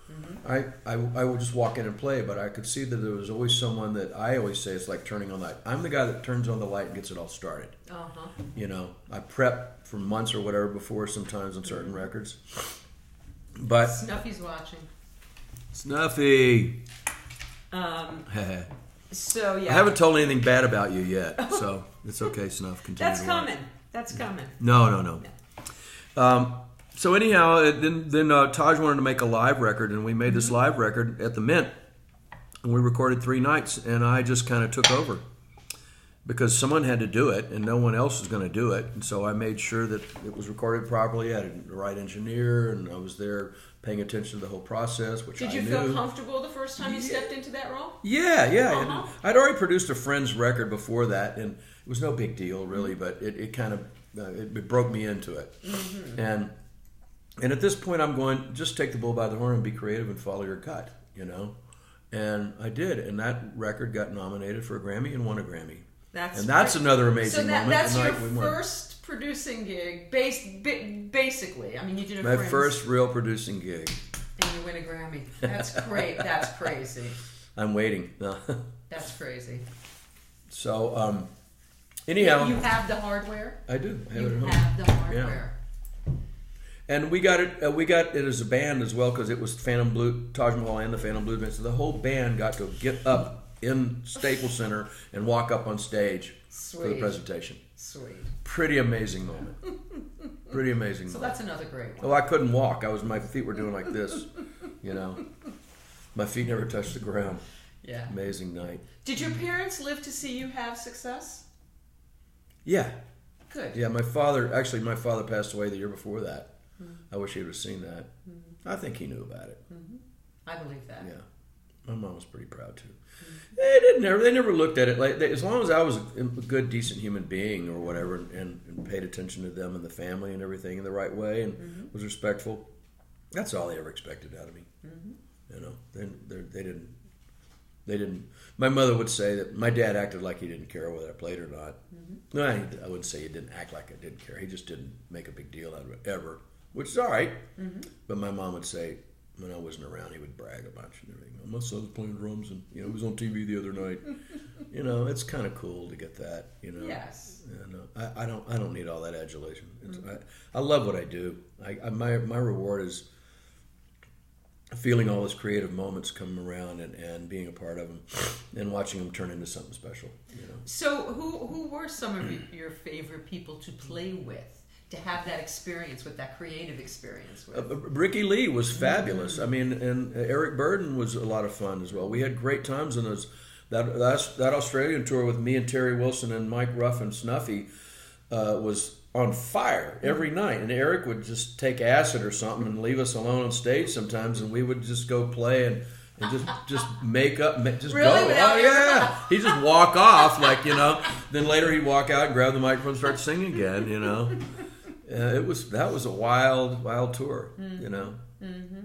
I would just walk in and play, but I could see that there was always someone that I always say it's like turning on the light. I'm the guy that turns on the light and gets it all started. I prep for months or whatever before sometimes on certain records. But Snuffy's watching. Snuffy. So yeah. I haven't told anything bad about you yet, so it's okay, Snuff. Continue. That's coming. That's coming. No. So anyhow, then Taj wanted to make a live record, and we made this live record at the Mint, and we recorded 3 nights, and I just kind of took over because someone had to do it, and no one else was going to do it, and so I made sure that it was recorded properly. I had the right engineer, and I was there paying attention to the whole process, which I knew. Did you feel comfortable the first time you stepped into that role? Yeah. I'd already produced a friend's record before that, and it was no big deal, really, but it kind of it broke me into it. And at this point, I'm going, just take the bull by the horn and be creative and follow your gut, And I did, and that record got nominated for a Grammy and won a Grammy. That's another amazing moment. So that's your first producing gig, basically. I mean, you did my first real producing gig. And you win a Grammy. That's great. That's crazy. I'm waiting. That's crazy. So, anyhow, you have the hardware. I do. I have you it at home. Have the hardware. Yeah. And we got it. We got it as a band as well because it was Phantom Blue, Taj Mahal, and the Phantom Blues Band. So the whole band got to get up in Staples Center and walk up on stage for the presentation. Sweet. Pretty amazing moment. Pretty amazing. So that's another great one. Oh, I couldn't walk. My feet were doing like this. My feet never touched the ground. Yeah. Amazing night. Did your parents live to see you have success? Yeah. Good. Yeah, my father passed away the year before that. I wish he would have seen that. I think he knew about it. I believe that. Yeah. My mom was pretty proud too. They never looked at it like as long as I was a good, decent human being or whatever, and paid attention to them and the family and everything in the right way, and was respectful. That's all they ever expected out of me. They didn't. They didn't. My mother would say that my dad acted like he didn't care whether I played or not. Mm-hmm. No, I wouldn't say he didn't act like I didn't care. He just didn't make a big deal out of it ever, which is all right. Mm-hmm. But my mom would say when I wasn't around, he would brag a bunch and everything. My son's playing drums, and he was on TV the other night. It's kind of cool to get that. Yes. And I don't need all that adulation. I love what I do. My reward is feeling all those creative moments come around and being a part of them and watching them turn into something special. So who were some of your favorite people to play with, to have that experience with, that creative experience with? Rickie Lee was fabulous. I mean, and Eric Burdon was a lot of fun as well. We had great times in that Australian tour with me and Terry Wilson and Mike Ruff and Snuffy was on fire every night, and Eric would just take acid or something and leave us alone on stage sometimes, and we would just go play and just make up, just really? go. Oh yeah, he'd just walk off Then later he'd walk out and grab the microphone and start singing again. That was a wild tour. Mm-hmm.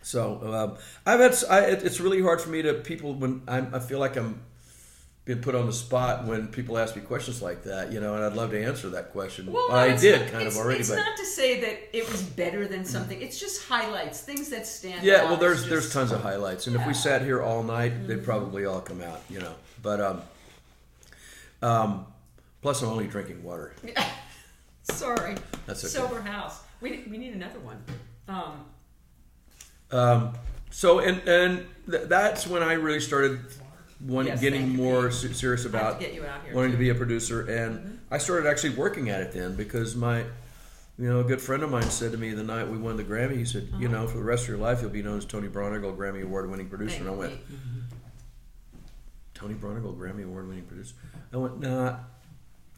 So it's really hard for me to when I feel like I'm being put on the spot when people ask me questions like that, and I'd love to answer that question. Well, I did kind of already. It's not to say that it was better than something. It's just highlights, things that stand out. Yeah, well, there's tons of highlights, and if we sat here all night, they'd probably all come out, But plus, I'm only drinking water. Sorry, that's okay. Sober house. We need another one. So that's when I really started getting more serious about wanting to be a producer, and I started actually working at it then because a good friend of mine said to me the night we won the Grammy, he said, for the rest of your life you'll be known as Tony Braunagel, Grammy Award-winning producer. And I went, Tony Braunagel, Grammy Award-winning producer. I went, nah.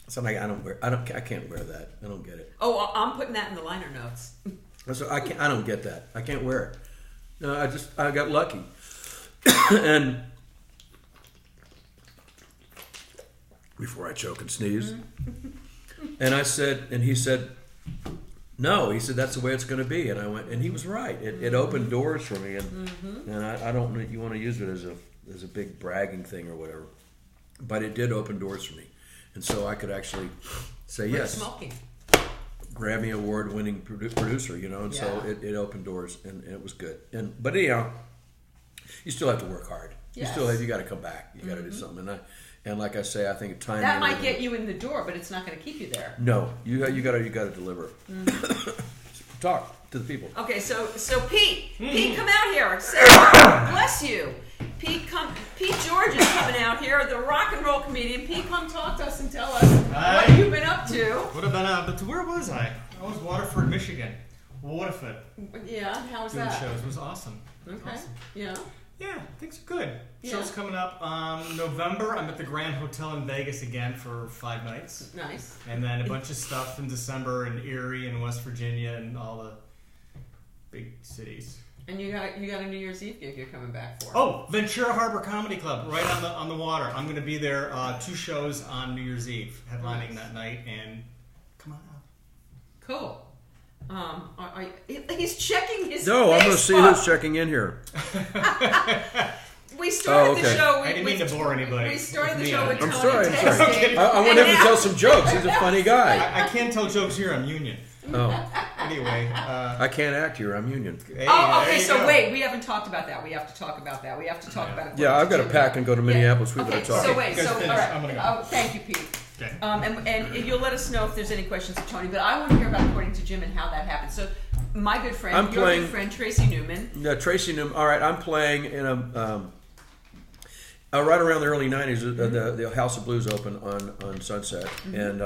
So I can't wear that. I don't get it. Oh, I'm putting that in the liner notes. So I don't get that. I can't wear it. No, I got lucky. And before I choke and sneeze. And he said, no. He said, that's the way it's going to be. And I went, and he was right. It opened doors for me. And I don't want to use it as a big bragging thing or whatever. But it did open doors for me. And so I could actually say Rick yes. Smolke. Grammy Award-winning producer, and so it opened doors, and it was good. But anyhow, you still have to work hard. Yes. You got to come back. You got to do something. And like I say, I think time that might get you in the door, but it's not going to keep you there. No, you got to deliver. Talk to the people. Okay, so Pete, come out here. Say, bless you. Pete George is coming out here, the rock and roll comedian. Pete, come talk to us and tell us what you've been up to. What about but where was I? I was Waterford, Michigan. Waterford. Yeah, how was doing that? Shows. It was awesome. Okay. Awesome. Yeah. Yeah, things are good. Yeah. Show's coming up November. I'm at the Grand Hotel in Vegas again for 5 nights. Nice. And then a bunch of stuff in December in Erie and West Virginia and all the big cities. And you got a New Year's Eve gig you're coming back for. Oh, Ventura Harbor Comedy Club, right on the water. I'm going to be there 2 shows on New Year's Eve, headlining that night, and come on out. Cool. He's checking his. No, I'm going to see who's checking in here. We started the show. I didn't mean to bore anybody. We started the show with Tony. I'm sorry. I want him to tell some jokes. He's a funny guy. I can't tell jokes here. I'm union. Oh. Anyway. I can't act here. I'm union. Hey, okay. So wait, we haven't talked about that. We have to talk about that. About it. Yeah, I've got to pack and go to Minneapolis. We better talk. So wait. So all right. I'm gonna go. Thank you, Pete. Okay. And you'll let us know if there's any questions of Tony. But I want to hear about According to Jim and how that happened. So my good friend, your good friend Tracy Newman. Yeah, Tracy Newman. All right, I'm playing in a. Right around the early 90s, the House of Blues opened on Sunset, and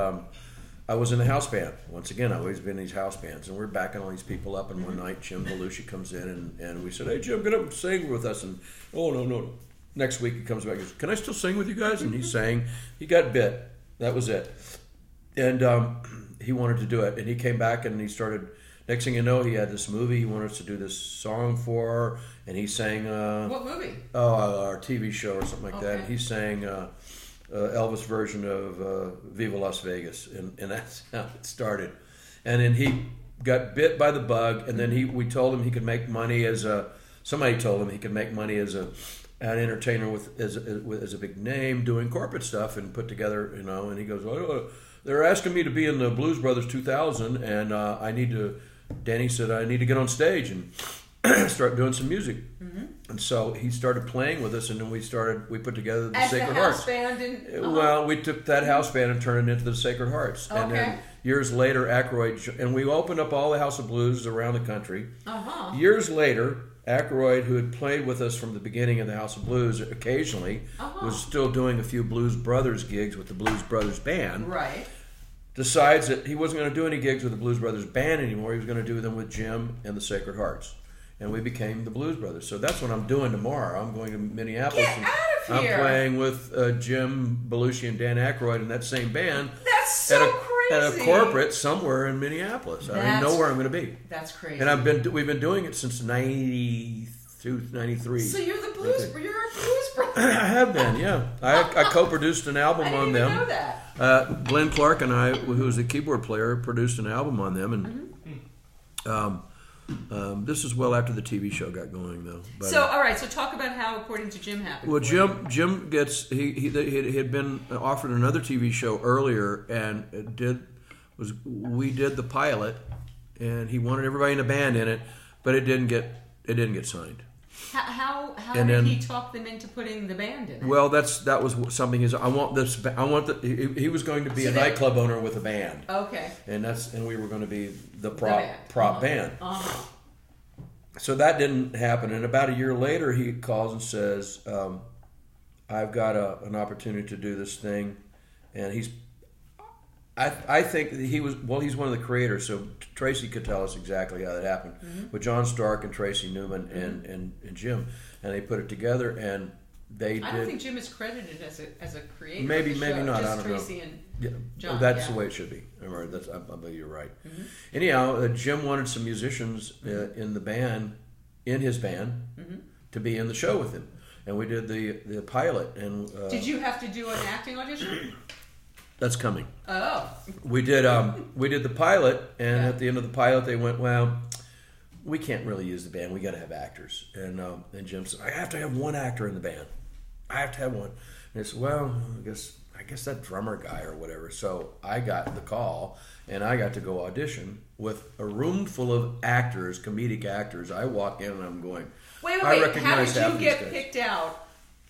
I was in a house band. Once again, I've always been in these house bands, and we're backing all these people up, and one night Jim Belushi comes in, and we said, hey, Jim, get up and sing with us, and no. Next week he comes back and goes, can I still sing with you guys? And he sang. He got bit. That was it. And he wanted to do it, and he came back, and he started. Next thing you know, he had this movie he wanted us to do this song for, and he sang... what movie? Our TV show or something like that. And he sang Elvis version of Viva Las Vegas, and that's how it started. And then he got bit by the bug, and then we told him he could make money as a... Somebody told him he could make money as an entertainer as a big name doing corporate stuff and put together, and he goes, oh, they're asking me to be in the Blues Brothers 2000, and Danny said I need to get on stage and start doing some music. Mm-hmm. And so he started playing with us, and then we put together the Sacred Hearts. Band Well, we took that house band and turned it into the Sacred Hearts. Okay. And then years later, Aykroyd, and we opened up all the House of Blues around the country. Uh-huh. Years later, Aykroyd, who had played with us from the beginning of the House of Blues occasionally, was still doing a few Blues Brothers gigs with the Blues Brothers Band. Right. Decides that he wasn't going to do any gigs with the Blues Brothers Band anymore. He was going to do them with Jim and the Sacred Hearts. And we became the Blues Brothers. So that's what I'm doing tomorrow. I'm going to Minneapolis. Get out of here. I'm playing with Jim Belushi and Dan Aykroyd in that same band. That's so crazy. At a corporate somewhere in Minneapolis. I don't even know where I'm going to be. That's crazy. And we've been doing it since 92, 93. So you're the Blues. You're a Blues Brother. I have been, yeah. I co-produced an album on them. I didn't even know that. Glenn Clark and I, who was the keyboard player, produced an album on them, and this is well after the TV show got going, though. But, so, all right. So, talk about how, according to Jim, happened. Well, Jim gets he had been offered another TV show earlier, and we did the pilot, and he wanted everybody in the band in it, but it didn't get signed. How did he talk them into putting the band in it? Well, that was something. He was going to be a nightclub owner with a band. Okay. And we were going to be the prop band. Uh-huh. So that didn't happen. And about a year later, he calls and says, "I've got an opportunity to do this thing," and I think that he's one of the creators, so Tracy could tell us exactly how that happened. Mm-hmm. With John Stark and Tracy Newman and Jim, and they put it together, and I don't think Jim is credited as a creator. Maybe not. Just I don't Tracy know. And John. That's the way it should be. I believe you're right. Mm-hmm. Anyhow, Jim wanted some musicians in the band, in his band, to be in the show with him, and we did the pilot. And did you have to do an acting audition? That's coming. Oh. We did the pilot, and at the end of the pilot, they went, "Well, we can't really use the band. We got to have actors." And Jim said, "I have to have one actor in the band. I have to have one." And I said, "Well, I guess that drummer guy or whatever." So I got the call, and I got to go audition with a room full of actors, comedic actors. I walk in, and I'm going, Wait. How did you get picked out?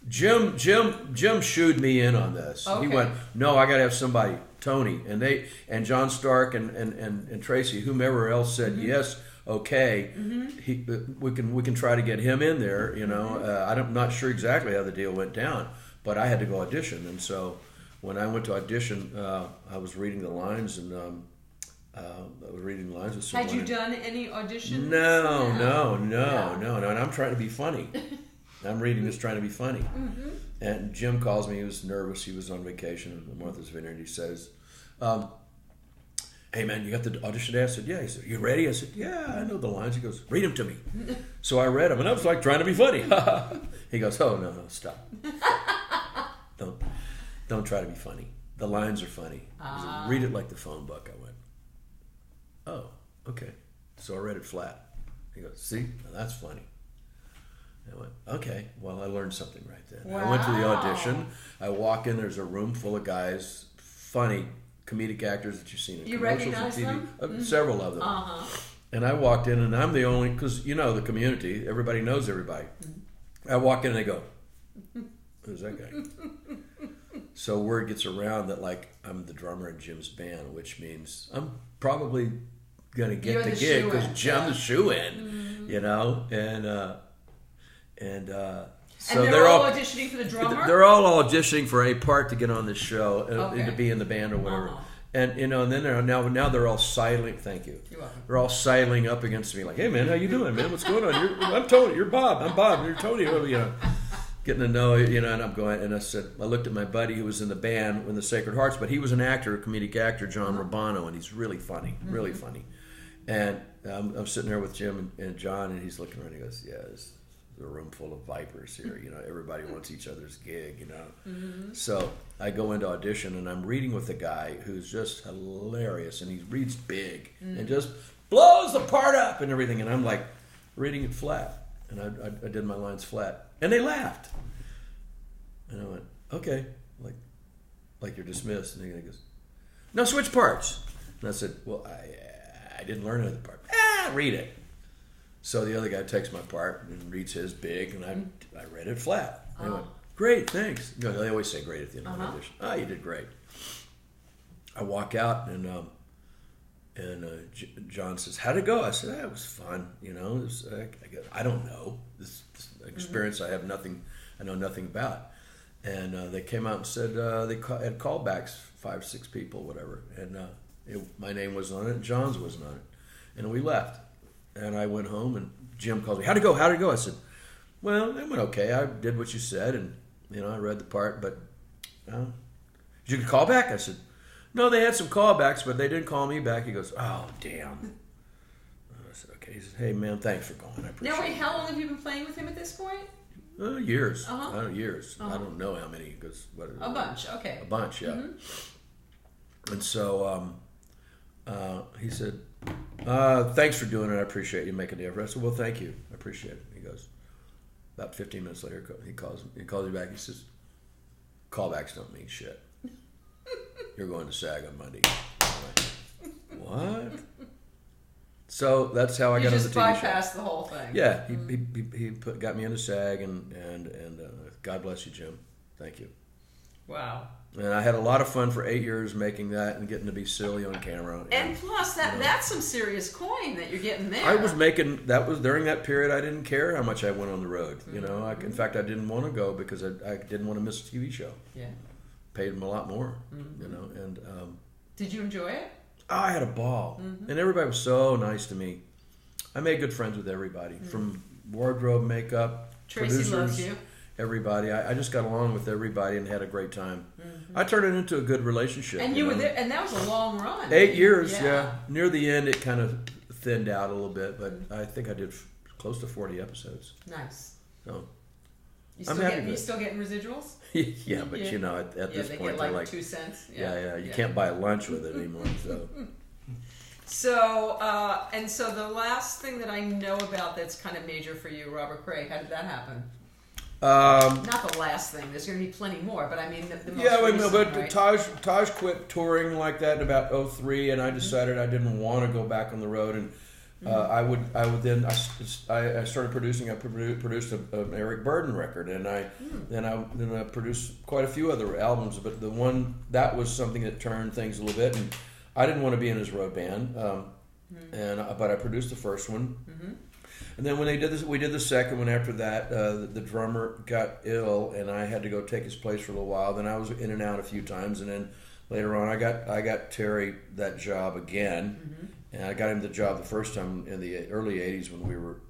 Jim shooed me in on this. Okay. He went, "No, I got to have somebody." Tony and John Stark and Tracy, whomever else said yes, okay. Mm-hmm. We can try to get him in there. I'm not sure exactly how the deal went down, but I had to go audition. And so when I went to audition, I was reading the lines and with someone. Had you done any auditions? No. And I'm trying to be funny. I'm reading this trying to be funny. Mm-hmm. And Jim calls me. He was nervous. He was on vacation in Martha's Vineyard. He says, "Hey, man, you got the audition today?" I said, "Yeah." He said, "You ready?" I said, "Yeah, I know the lines." He goes, "Read them to me." So I read them, and I was like trying to be funny. He goes, "Oh, no, stop. Don't try to be funny. The lines are funny." He said, "Read it like the phone book." I went, "Oh, okay." So I read it flat. He goes, "See, now that's funny." I went, "Okay, well, I learned something right then." Wow. I went to the audition. I walk in, there's a room full of guys, funny comedic actors that you've seen in commercials and TV. Them? Several of them. Uh-huh. And I walked in, and I'm the only, because the community, everybody knows everybody. Mm-hmm. I walk in, and they go, "Who's that guy?" So word gets around that, I'm the drummer in Jim's band, which means I'm probably going to get the gig, because I'm the shoe-in, So and they're all auditioning for the drummer? They're all auditioning for a part to get on this show, to be in the band or whatever. Uh-huh. And and then they're all sidling. Thank you. You're welcome. They're all sidling up against me like, "Hey, man, how you doing, man? What's going on? I'm Tony. You're Bob. I'm Bob. You're Tony." Getting to know, and I'm going. And I looked at my buddy who was in the band in the Sacred Hearts, but he was an actor, a comedic actor, John Rubano, and he's really funny, really funny. And I'm sitting there with Jim and John, and he's looking around. And he goes, "Yeah, there's a room full of vipers here. Everybody wants each other's gig. Mm-hmm. So I go into audition, and I'm reading with a guy who's just hilarious, and he reads big and just blows the part up and everything. And I'm like reading it flat. And I did my lines flat. And they laughed. And I went, okay, like you're dismissed. And he goes, no, switch parts. And I said, well, I didn't learn another part. Read it. So the other guy takes my part and reads his big, and I read it flat. And I went, great, thanks. You know, they always say great at the end of the audition. You did great. I walk out, and John says, how'd it go? I said, it was fun. You know, it was, I don't know. This experience I know nothing about. And they came out and said they had callbacks, 5, 6 people, whatever. And my name was on it, and John's wasn't on it. And we left. And I went home, and Jim calls me, how'd it go? I said, well, it went okay. I did what you said, and, you know, I read the part, but did you get a call back? I said, no, they had some callbacks, but they didn't call me back. He goes, oh, damn. I said, okay. He said, hey, man, thanks for calling. I appreciate it. Now, wait, how long have you been playing with him at this point? Years. Years. I don't know how many. Because a bunch, okay. A bunch, yeah. Mm-hmm. And so he said, thanks for doing it. I appreciate you making the effort. I said, well, thank you. I appreciate it. He goes, about 15 minutes later, he calls me back. He says, callbacks don't mean shit. You're going to SAG on Monday. I'm like, what? So that's how I got on the TV show. You just bypassed the whole thing. Yeah, he got me into SAG, and God bless you, Jim. Thank you. Wow. And I had a lot of fun for 8 years making that and getting to be silly on camera. And plus, that's some serious coin that you're getting there. I was making, during that period, I didn't care how much I went on the road. You know, in fact, I didn't want to go because I didn't want to miss a TV show. Yeah. Paid them a lot more, you know. And did you enjoy it? I had a ball. And everybody was so nice to me. I made good friends with everybody, from wardrobe, makeup, Tracy producers. loves you. Everybody. I just got along with everybody and had a great time. I turned it into a good relationship. And you were there, and that was a long run. 8 years, yeah. Near the end, it kind of thinned out a little bit, but I think I did close to 40 episodes. Nice. So you still getting residuals? Yeah, but you know, at this they point, get they're like 2 cents. Yeah. You can't buy lunch with it anymore. So, so the last thing that I know about that's kind of major for you, Robert Cray, how did that happen? Not the last thing. There's going to be plenty more, but I mean the most recent, but right? Taj quit touring like that in about 2003, and I decided I didn't want to go back on the road, and I started producing. I produced an Eric Burden record, and then I produced quite a few other albums, but the one that was something that turned things a little bit, and I didn't want to be in his road band, but I produced the first one. And then when they did this, we did the second one. After that, the drummer got ill, and I had to go take his place for a little while. Then I was in and out a few times, and then later on, I got Terry that job again, and I got him the job the first time in the early '80s when we were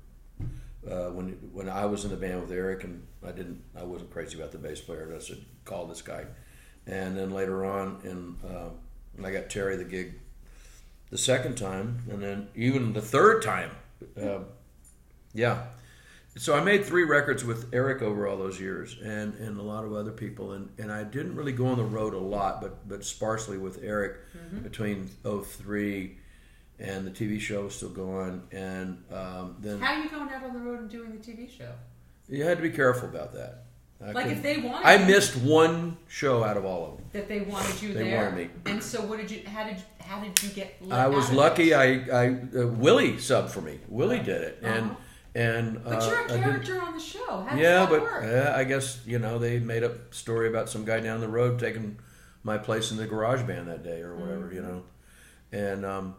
when I was in the band with Eric, and I wasn't crazy about the bass player. And I said, call this guy, and then later on, and I got Terry the gig the second time, and then even the third time. Yeah. So I made 3 records with Eric over all those years and a lot of other people. And I didn't really go on the road a lot, but sparsely with Eric between 2003 and the TV show was still going. And then... How are you going out on the road and doing the TV show? You had to be careful about that. If they wanted I missed one show out of all of them. That they wanted you there? They wanted me. And so how did you get I was lucky. Willie subbed for me. Willie did it. But you're a character on the show. How does that work? I guess they made up a story about some guy down the road taking my place in the garage band that day or whatever, and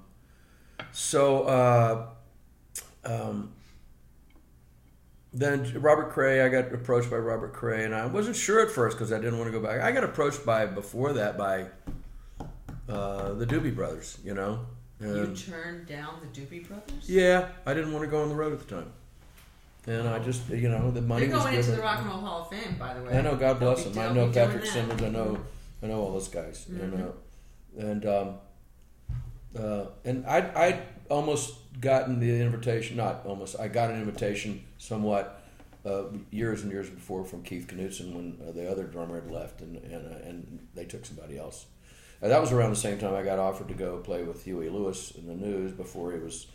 then Robert Cray. I got approached by Robert Cray, and I wasn't sure at first because I didn't want to go back. I got approached before that by the Doobie Brothers. You turned down the Doobie Brothers? Yeah, I didn't want to go on the road at the time. And I just, the money was good. They're going into the Rock and Roll Hall of Fame, by the way. I know, God bless them. I know Patrick Simmons. I know all those guys. And I'd almost gotten the invitation. Not almost. I got an invitation somewhat years and years before from Keith Knutson when the other drummer had left, and they took somebody else. That was around the same time I got offered to go play with Huey Lewis in the News before he was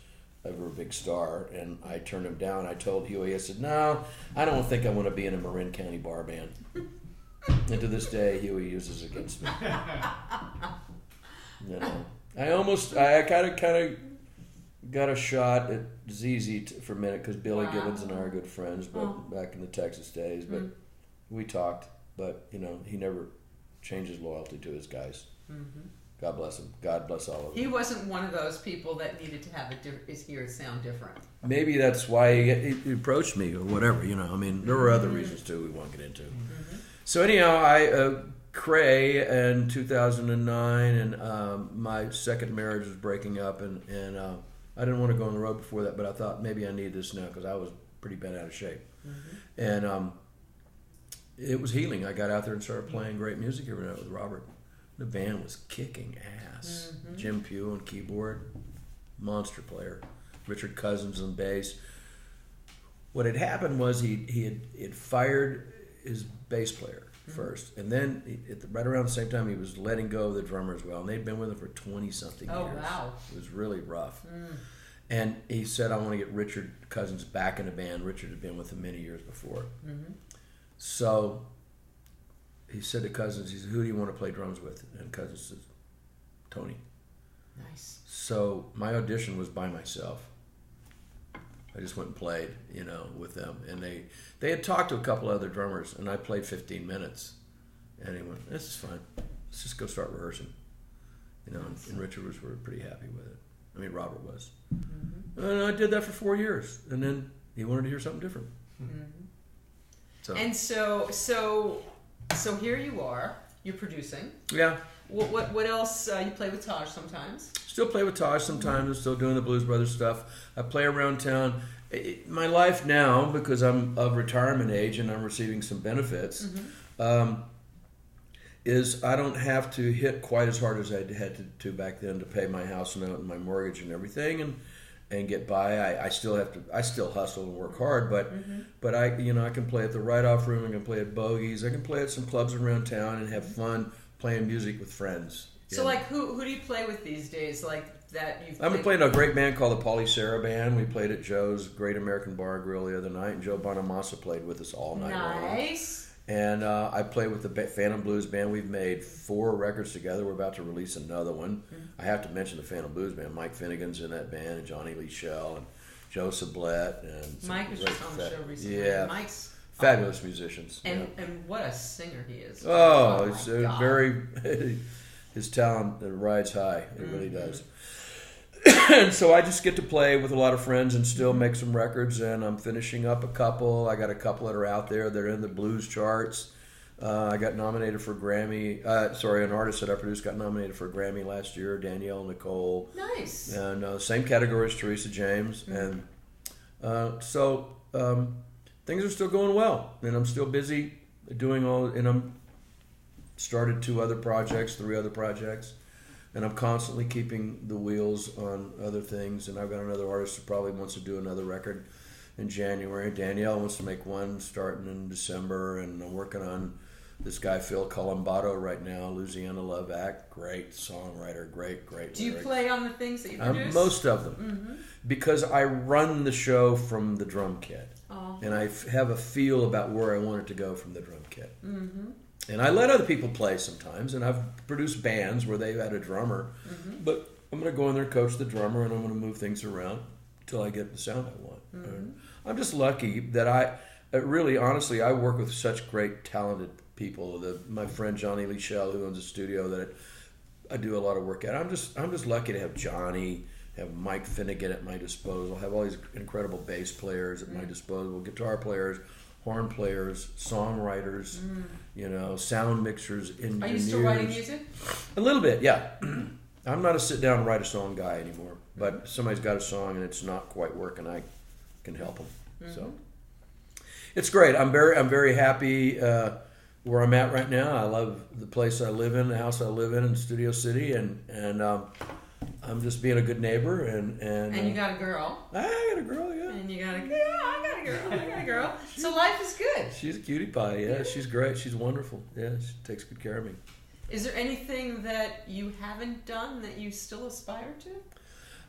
ever a big star, and I turned him down. I told Huey, I said, no, I don't think I want to be in a Marin County bar band. And to this day, Huey uses it against me. You know, I kind of got a shot at ZZ for a minute because Billy Gibbons and I are good friends, but back in the Texas days. But we talked, but you know, he never changed his loyalty to his guys. Mm-hmm. God bless him. God bless all of them. He wasn't one of those people that needed to have his ears sound different. Maybe that's why he approached me or whatever. You know, I mean, there were other reasons too we won't get into. Mm-hmm. So anyhow, I Cray in 2009, and my second marriage was breaking up, and I didn't want to go on the road before that, but I thought maybe I need this now because I was pretty bent out of shape. Mm-hmm. And it was healing. I got out there and started playing great music every night with Robert. The band was kicking ass. Mm-hmm. Jim Pugh on keyboard, monster player. Richard Cousins on bass. What had happened was he had fired his bass player first, and then right around the same time he was letting go of the drummer as well, and they'd been with him for 20-something years. Oh, wow. It was really rough. And he said, I want to get Richard Cousins back in the band. Richard had been with him many years before. Mm-hmm. So he said to Cousins, he said, who do you want to play drums with? And Cousins says, Tony. Nice. So my audition was by myself. I just went and played, you know, with them. And they had talked to a couple other drummers, and I played 15 minutes. And he went, this is fine. Let's just go start rehearsing. You know, and Richard was pretty happy with it. I mean, Robert was. Mm-hmm. And I did that for 4 years. And then he wanted to hear something different. Mm-hmm. So. And so here you are. You're producing. Yeah. What else? You play with Taj sometimes? Still play with Taj sometimes. I'm still doing the Blues Brothers stuff. I play around town. My life now, because I'm of retirement age and I'm receiving some benefits, is I don't have to hit quite as hard as I had to back then to pay my house note and my mortgage and everything, and get by. I still hustle and work hard, but I can play at the Write-Off Room. I can play at Bogies. I can play at some clubs around town and have fun playing music with friends. So, like, who do you play with these days? Like that you've. I'm playing a great band called the Pauly Sarah Band. We played at Joe's Great American Bar and Grill the other night, and Joe Bonamassa played with us all night long. Nice. And I play with the Phantom Blues Band. We've made 4 records together. We're about to release another one. Mm-hmm. I have to mention the Phantom Blues Band. Mike Finnegan's in that band, and Johnny Lee Schell, and Joe Sublette, and Mike was just on the show recently. Yeah, Mike's fabulous musicians. And what a singer he is! Oh it's very. His talent rides high. It really does. And so I just get to play with a lot of friends and still make some records, and I'm finishing up a couple. I got a couple that are out there. They're in the blues charts. I got nominated for Grammy. An artist that I produced got nominated for a Grammy last year, Danielle Nicole. Nice. And same category as Teresa James. Mm-hmm. And so things are still going well, and I'm still busy doing and I'm started 3 other projects, and I'm constantly keeping the wheels on other things, and I've got another artist who probably wants to do another record in January. Danielle wants to make one starting in December, and I'm working on this guy Phil Colombato right now, Louisiana Love Act, great songwriter, great Do you play on the things that you produce? Most of them, because I run the show from the drum kit, and I have a feel about where I want it to go from the drum kit. Mm-hmm. And I let other people play sometimes, and I've produced bands where they've had a drummer, but I'm going to go in there and coach the drummer, and I'm going to move things around until I get the sound I want. Mm-hmm. I'm just lucky that I work with such great, talented people. My friend Johnny Lee Schell, who owns a studio that I do a lot of work at. I'm just lucky to have Johnny, have Mike Finnegan at my disposal, have all these incredible bass players at my disposal, guitar players, horn players, songwriters, sound mixers, engineers. Are you still writing music? A little bit, yeah. I'm not a sit down and write a song guy anymore, but if somebody's got a song and it's not quite working, I can help them. Mm-hmm. So it's great. I'm very happy where I'm at right now. I love the place I live in, the house I live in Studio City, and I'm just being a good neighbor, and you got a girl. I got a girl, yeah. And you got a girl. I got a girl. So life is good. She's a cutie pie, yeah. She's great. She's wonderful. Yeah, she takes good care of me. Is there anything that you haven't done that you still aspire to?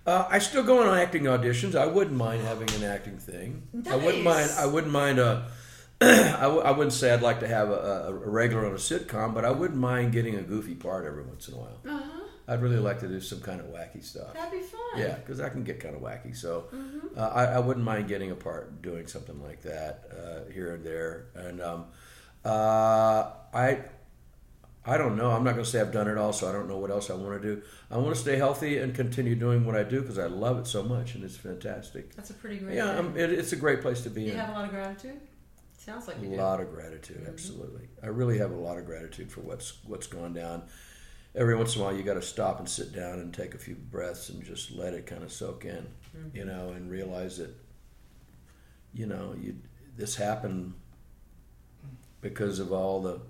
I still go on acting auditions. I wouldn't mind having an acting thing. Nice. I wouldn't mind I wouldn't say I'd like to have a regular on a sitcom, but I wouldn't mind getting a goofy part every once in a while. Uh-huh. I'd really like to do some kind of wacky stuff. That'd be fun. Yeah, because I can get kind of wacky. So I wouldn't mind getting a part doing something like that here and there. And I don't know. I'm not going to say I've done it all, so I don't know what else I want to do. I want to stay healthy and continue doing what I do because I love it so much, and it's fantastic. That's a pretty great thing. It's a great place to be in. You have a lot of gratitude? Sounds like you do. A lot of gratitude, absolutely. I really have a lot of gratitude for what's gone down. Every once in a while, you got to stop and sit down and take a few breaths and just let it kind of soak in, and realize that, this happened because of all the.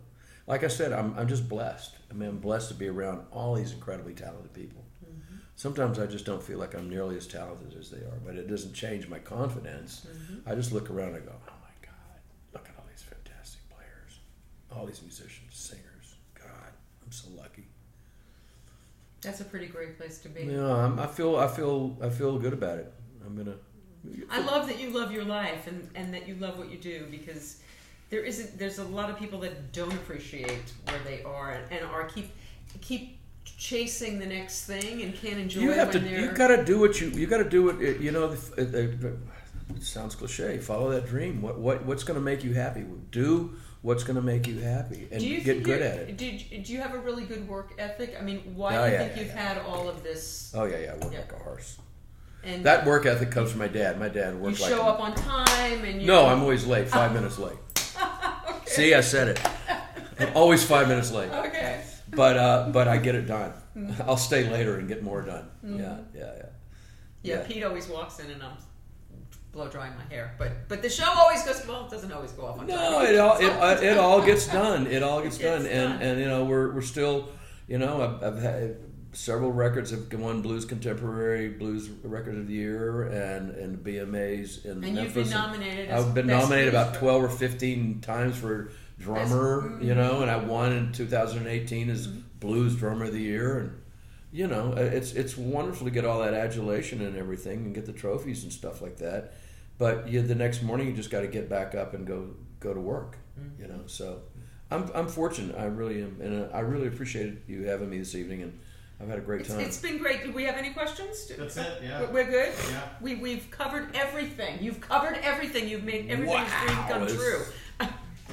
Like I said, I'm just blessed. I mean, I'm blessed to be around all these incredibly talented people. Mm-hmm. Sometimes I just don't feel like I'm nearly as talented as they are, but it doesn't change my confidence. Mm-hmm. I just look around and go, oh my God, look at all these fantastic players, all these musicians, singers. God, I'm so lucky. That's a pretty great place to be. Yeah, I feel good about it. I love that you love your life and that you love what you do because. There's a lot of people that don't appreciate where they are and are keep chasing the next thing and can't enjoy it. You got to do what you got to do it. It sounds cliche. Follow that dream. What's going to make you happy? Do what's going to make you happy and get good at it. Do you have a really good work ethic? I mean, why do you think you've had all of this? Oh yeah, I work like a horse. And that work ethic comes from my dad. My dad worked like. You show up on time and you. No, I'm always late. 5 minutes late. Okay. See, I said it. I'm always 5 minutes late. Okay. But I get it done. Mm-hmm. I'll stay later and get more done. Mm-hmm. Yeah. Pete always walks in and I'm blow drying my hair, but the show always goes. Well, it doesn't always go off on time. No, it all gets done. It all gets done, and we're still. I've had. Several records have won Blues Contemporary Blues Record of the Year and BMAs in Memphis. You've been nominated. I've been nominated about 12 or 15 times for drummer, and I won in 2018 as Blues Drummer of the Year, and it's wonderful to get all that adulation and everything and get the trophies and stuff like that. But the next morning you just got to get back up and go to work, So I'm fortunate. I really am, and I really appreciate you having me this evening and. I've had a great time. It's been great. Do we have any questions? That's it, yeah. We're good? Yeah. We've covered everything. You've covered everything. You've made everything's dream come true.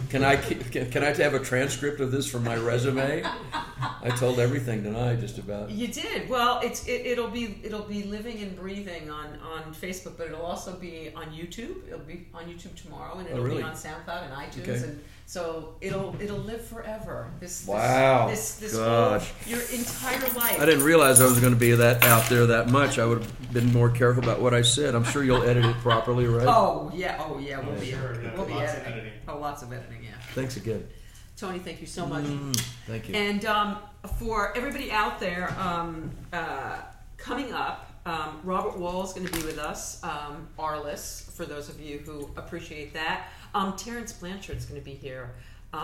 Can I have a transcript of this from my resume? I told everything tonight, just about. You did. Well, it'll be living and breathing on Facebook, but it'll also be on YouTube. It'll be on YouTube tomorrow, and it'll be on SoundCloud and iTunes, and so it'll live forever. This gosh, your entire life. I didn't realize I was going to be that out there that much. I would have been more careful about what I said. I'm sure you'll edit it properly, right? Oh yeah. We'll be editing. Lots of editing. Yeah. Thanks again, Tony. Thank you so much. Thank you. And for everybody out there, coming up, Robert Wall is going to be with us. Arliss, for those of you who appreciate that. Terrence Blanchard's going to be here,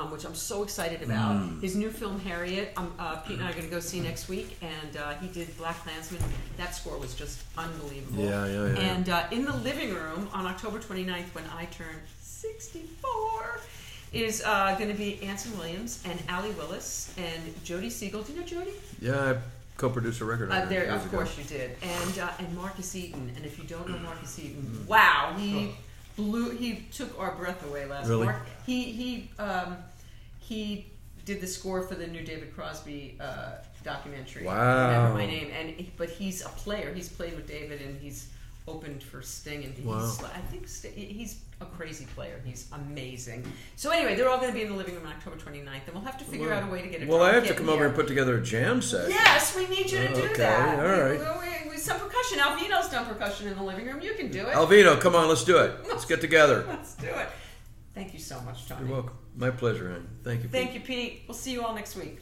which I'm so excited about. His new film, Harriet, Pete and I are going to go see next week, and he did Black Klansman. That score was just unbelievable. Yeah. And in the living room on October 29th, when I turn 64, is going to be Anson Williams and Allie Willis and Jody Siegel. Do you know Jody? Yeah, I co-produced a record on there. Of course you did. And Marcus Eaton. And if you don't know Marcus Eaton, wow, he took our breath away last really? Mark. He did the score for the new David Crosby documentary. Wow. Remember My Name. But he's a player. He's played with David and he's opened for Sting, and he's a crazy player. He's amazing. So anyway, they're all going to be in the living room on October 29th, and we'll have to figure out a way to get it. Well, I have to come over and put together a jam set. Yes, we need you to do that. All right. We some percussion. Alvino's done percussion in the living room. You can do it. Alvino, come on, let's do it. Let's get together. Let's do it. Thank you so much, Tony. You're welcome. My pleasure, Ann. Thank you, Pete. Thank you, Pete. We'll see you all next week.